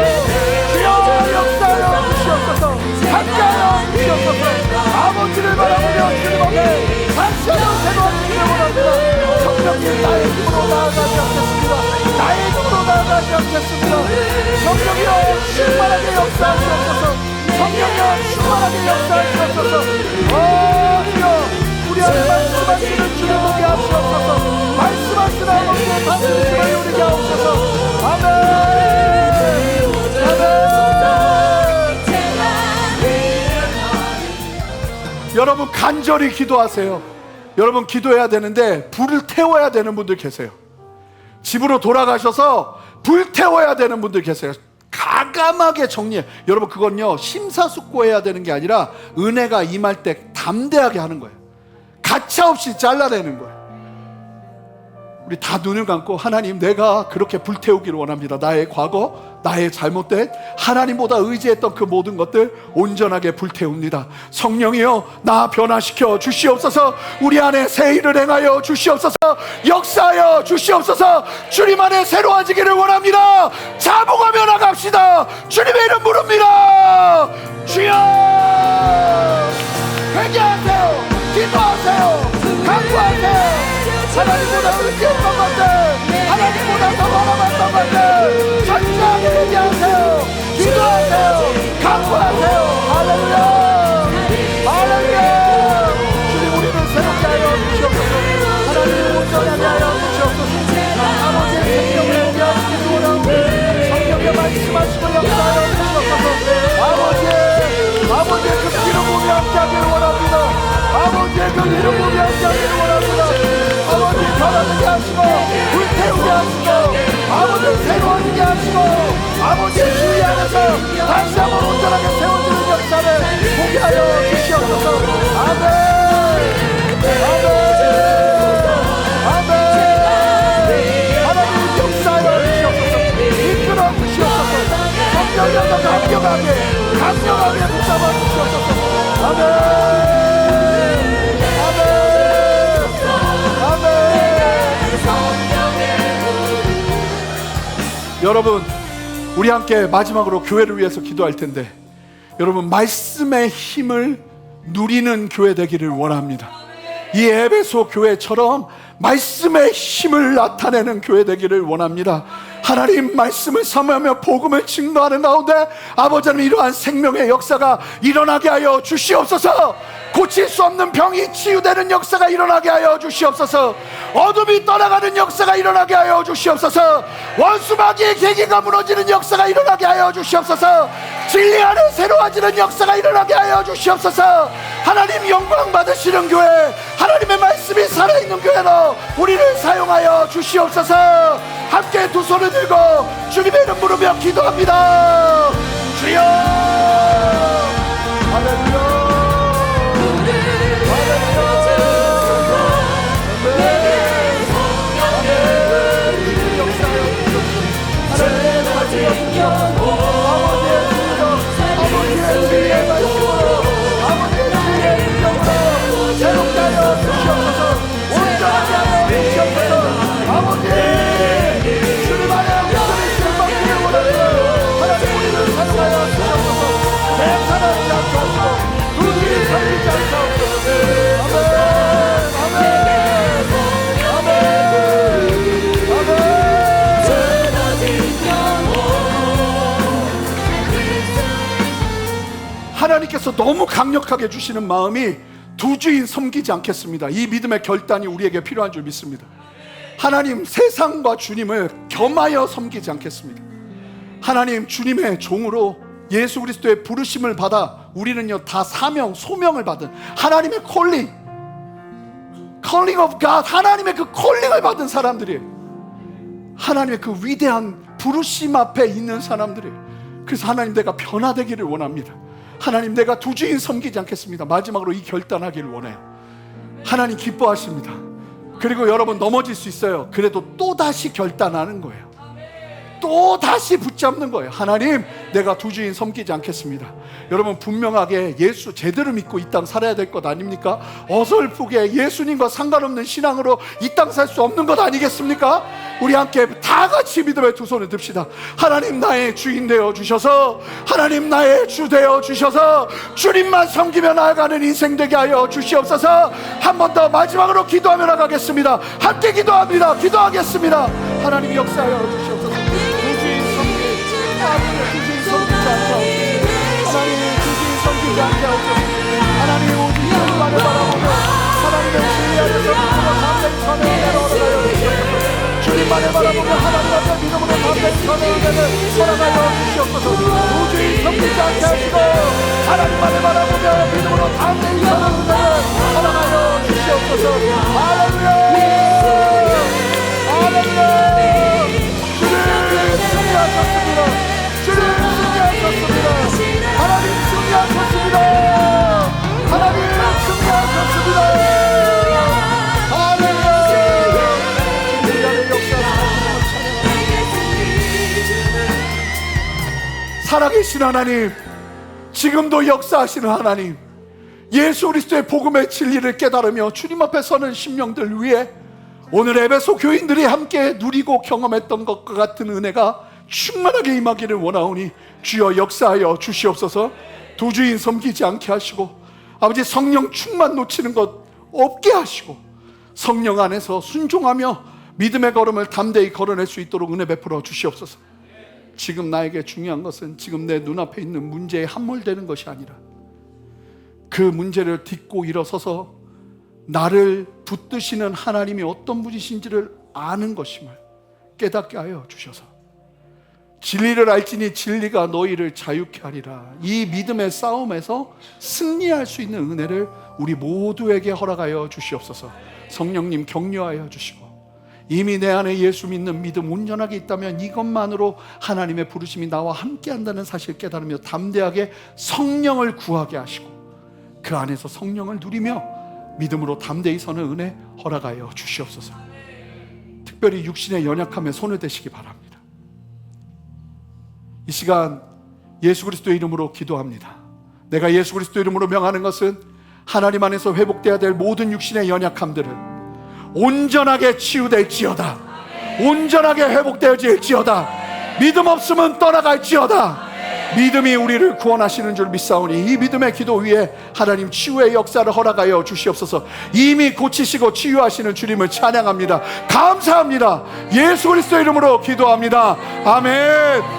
하나님 나의 힘으로 나아가지 않겠습니다. 나의 힘으로 나아가지 않겠습니다. 성령이여 충만하게 역사하시옵소서. 성령이여 충만하게 역사하시옵소서. 주여 우리 안에 말씀하시는 주를 보게 하시옵소서. 말씀하시는 아버지의 다스리심을 누리게 하옵소서. 아멘. 여러분 간절히 기도하세요. 여러분 기도해야 되는데 불을 태워야 되는 분들 계세요. 집으로 돌아가셔서 불 태워야 되는 분들 계세요. 가감하게 정리해. 여러분 그건요 심사숙고해야 되는 게 아니라 은혜가 임할 때 담대하게 하는 거예요. 가차없이 잘라내는 거예요. 우리 다 눈을 감고 하나님 내가 그렇게 불태우기를 원합니다. 나의 과거, 나의 잘못된 하나님보다 의지했던 그 모든 것들 온전하게 불태웁니다. 성령이여 나 변화시켜 주시옵소서. 우리 안에 새 일을 행하여 주시옵소서. 역사하여 주시옵소서. 주님 안에 새로워지기를 원합니다. 자복하며 나갑시다. 주님의 이름 부릅니다. 주여 회개하세요. 기도하세요. 간구하세요. 하나님보다 의지했던 것들, 하나님보다 더 바라봤던 것들 전지하게 얘기하세요. 기도하세요. 간구하세요. 할렐루야. 할렐루야. 주님 우리를 새롭게 하여 주시옵소서. 하나님 온전하게 하여 주시옵소서. 아버지의 생명을 오게 하시기 원하오니 성령의 말씀하시고 역사하여 주시옵소서. 아버지의 그 기름 부음이 함께하기를 원합니다. 아버지의 그 기름 부음이 함께하기를 원합니다. 아버지 변화되게 하시고 불태우게 하시고 아버지 새로워지게 하시고 아버지의 주의 안에서 다시 한번 온전하게 세워지는 역사를 보게 하여 주시옵소서. 아멘. 아멘. 아멘. 하나님 역사하여 주시옵소서. 이끌어 주시옵소서. 성령님과 강력하게 붙잡아 주시옵소서. 아멘. 여러분 우리 함께 마지막으로 교회를 위해서 기도할 텐데 여러분 말씀의 힘을 누리는 교회 되기를 원합니다. 이 에베소 교회처럼 말씀의 힘을 나타내는 교회 되기를 원합니다. 하나님 말씀을 사모하며 복음을 증거하는 가운데 아버지 하나님 이러한 생명의 역사가 일어나게 하여 주시옵소서. 고칠 수 없는 병이 치유되는 역사가 일어나게 하여 주시옵소서. 어둠이 떠나가는 역사가 일어나게 하여 주시옵소서. 원수마귀의 계기가 무너지는 역사가 일어나게 하여 주시옵소서. 진리 안에 새로워지는 역사가 일어나게 하여 주시옵소서. 하나님 영광 받으시는 교회, 하나님의 말씀이 살아있는 교회로 우리를 사용하여 주시옵소서. 함께 두 손을 들고 주님의 이름 부르며 기도합니다. 주여 할렐루야. 하나님께서 너무 강력하게 주시는 마음이 두 주인 섬기지 않겠습니다. 이 믿음의 결단이 우리에게 필요한 줄 믿습니다. 하나님 세상과 주님을 겸하여 섬기지 않겠습니다. 하나님 주님의 종으로 예수 그리스도의 부르심을 받아 우리는요 다 사명 소명을 받은 하나님의 calling of God, 하나님의 그 콜링을 받은 사람들이에요. 하나님의 그 위대한 부르심 앞에 있는 사람들이에요. 그래서 하나님 내가 변화되기를 원합니다. 하나님 내가 두 주인 섬기지 않겠습니다. 마지막으로 이 결단하기를 원해요. 하나님 기뻐하십니다. 그리고 여러분 넘어질 수 있어요. 그래도 또다시 결단하는 거예요. 또다시 붙잡는 거예요. 하나님 내가 두 주인 섬기지 않겠습니다. 여러분 분명하게 예수 제대로 믿고 이 땅 살아야 될 것 아닙니까? 어설프게 예수님과 상관없는 신앙으로 이 땅 살 수 없는 것 아니겠습니까? 우리 함께 다 같이 믿음의 두 손을 듭시다. 하나님 나의 주인 되어 주셔서, 하나님 나의 주 되어 주셔서 주님만 섬기며 나아가는 인생 되게 하여 주시옵소서. 한 번 더 마지막으로 기도하며 나가겠습니다. 함께 기도합니다. 기도하겠습니다. 하나님 역사하여 주시옵소서. 주주인 섬기지 않게 하옵소서. 하나님 오직 주님만을 바라보며 하나님의 주의 안에서 믿음으로 담대히 서는 은혜를 허락하여 주시옵소서. 주님만을 바라보며 하나님 앞에 믿음으로 담대히 서는 은혜를 허락하여 주시옵소서. 도저히 섬기지 않게 하시고 하나님만을 바라보며 믿음으로 담대히 서는 은혜를 허락하여 주시옵소서. 할렐루야, 할렐루야. 주님 승리하셨습니다. 주님 승리하셨습니다. 하나님 승리하셨습니다. 하나님 승리하셨습니다. 살아계신 하나님, 지금도 역사하시는 하나님, 예수 그리스도의 복음의 진리를 깨달으며 주님 앞에 서는 심령들 위해 오늘 에베소 교인들이 함께 누리고 경험했던 것과 같은 은혜가 충만하게 임하기를 원하오니 주여 역사하여 주시옵소서. 도주인 섬기지 않게 하시고 아버지 성령 충만 놓치는 것 없게 하시고 성령 안에서 순종하며 믿음의 걸음을 담대히 걸어낼 수 있도록 은혜 베풀어 주시옵소서. 지금 나에게 중요한 것은 지금 내 눈앞에 있는 문제에 함몰되는 것이 아니라 그 문제를 딛고 일어서서 나를 붙드시는 하나님이 어떤 분이신지를 아는 것임을 깨닫게 하여 주셔서 진리를 알지니 진리가 너희를 자유케 하리라. 이 믿음의 싸움에서 승리할 수 있는 은혜를 우리 모두에게 허락하여 주시옵소서. 성령님 격려하여 주시고 이미 내 안에 예수 믿는 믿음 온전하게 있다면 이것만으로 하나님의 부르심이 나와 함께한다는 사실을 깨달으며 담대하게 성령을 구하게 하시고 그 안에서 성령을 누리며 믿음으로 담대히 서는 은혜 허락하여 주시옵소서. 특별히 육신의 연약함에 손을 대시기 바랍니다. 이 시간 예수 그리스도의 이름으로 기도합니다. 내가 예수 그리스도 이름으로 명하는 것은 하나님 안에서 회복되어야 될 모든 육신의 연약함들을 온전하게 치유될지어다. 온전하게 회복되어질지어다. 믿음 없으면 떠나갈지어다. 믿음이 우리를 구원하시는 줄 믿사오니 이 믿음의 기도 위에 하나님 치유의 역사를 허락하여 주시옵소서. 이미 고치시고 치유하시는 주님을 찬양합니다. 감사합니다. 예수 그리스도 이름으로 기도합니다. 아멘.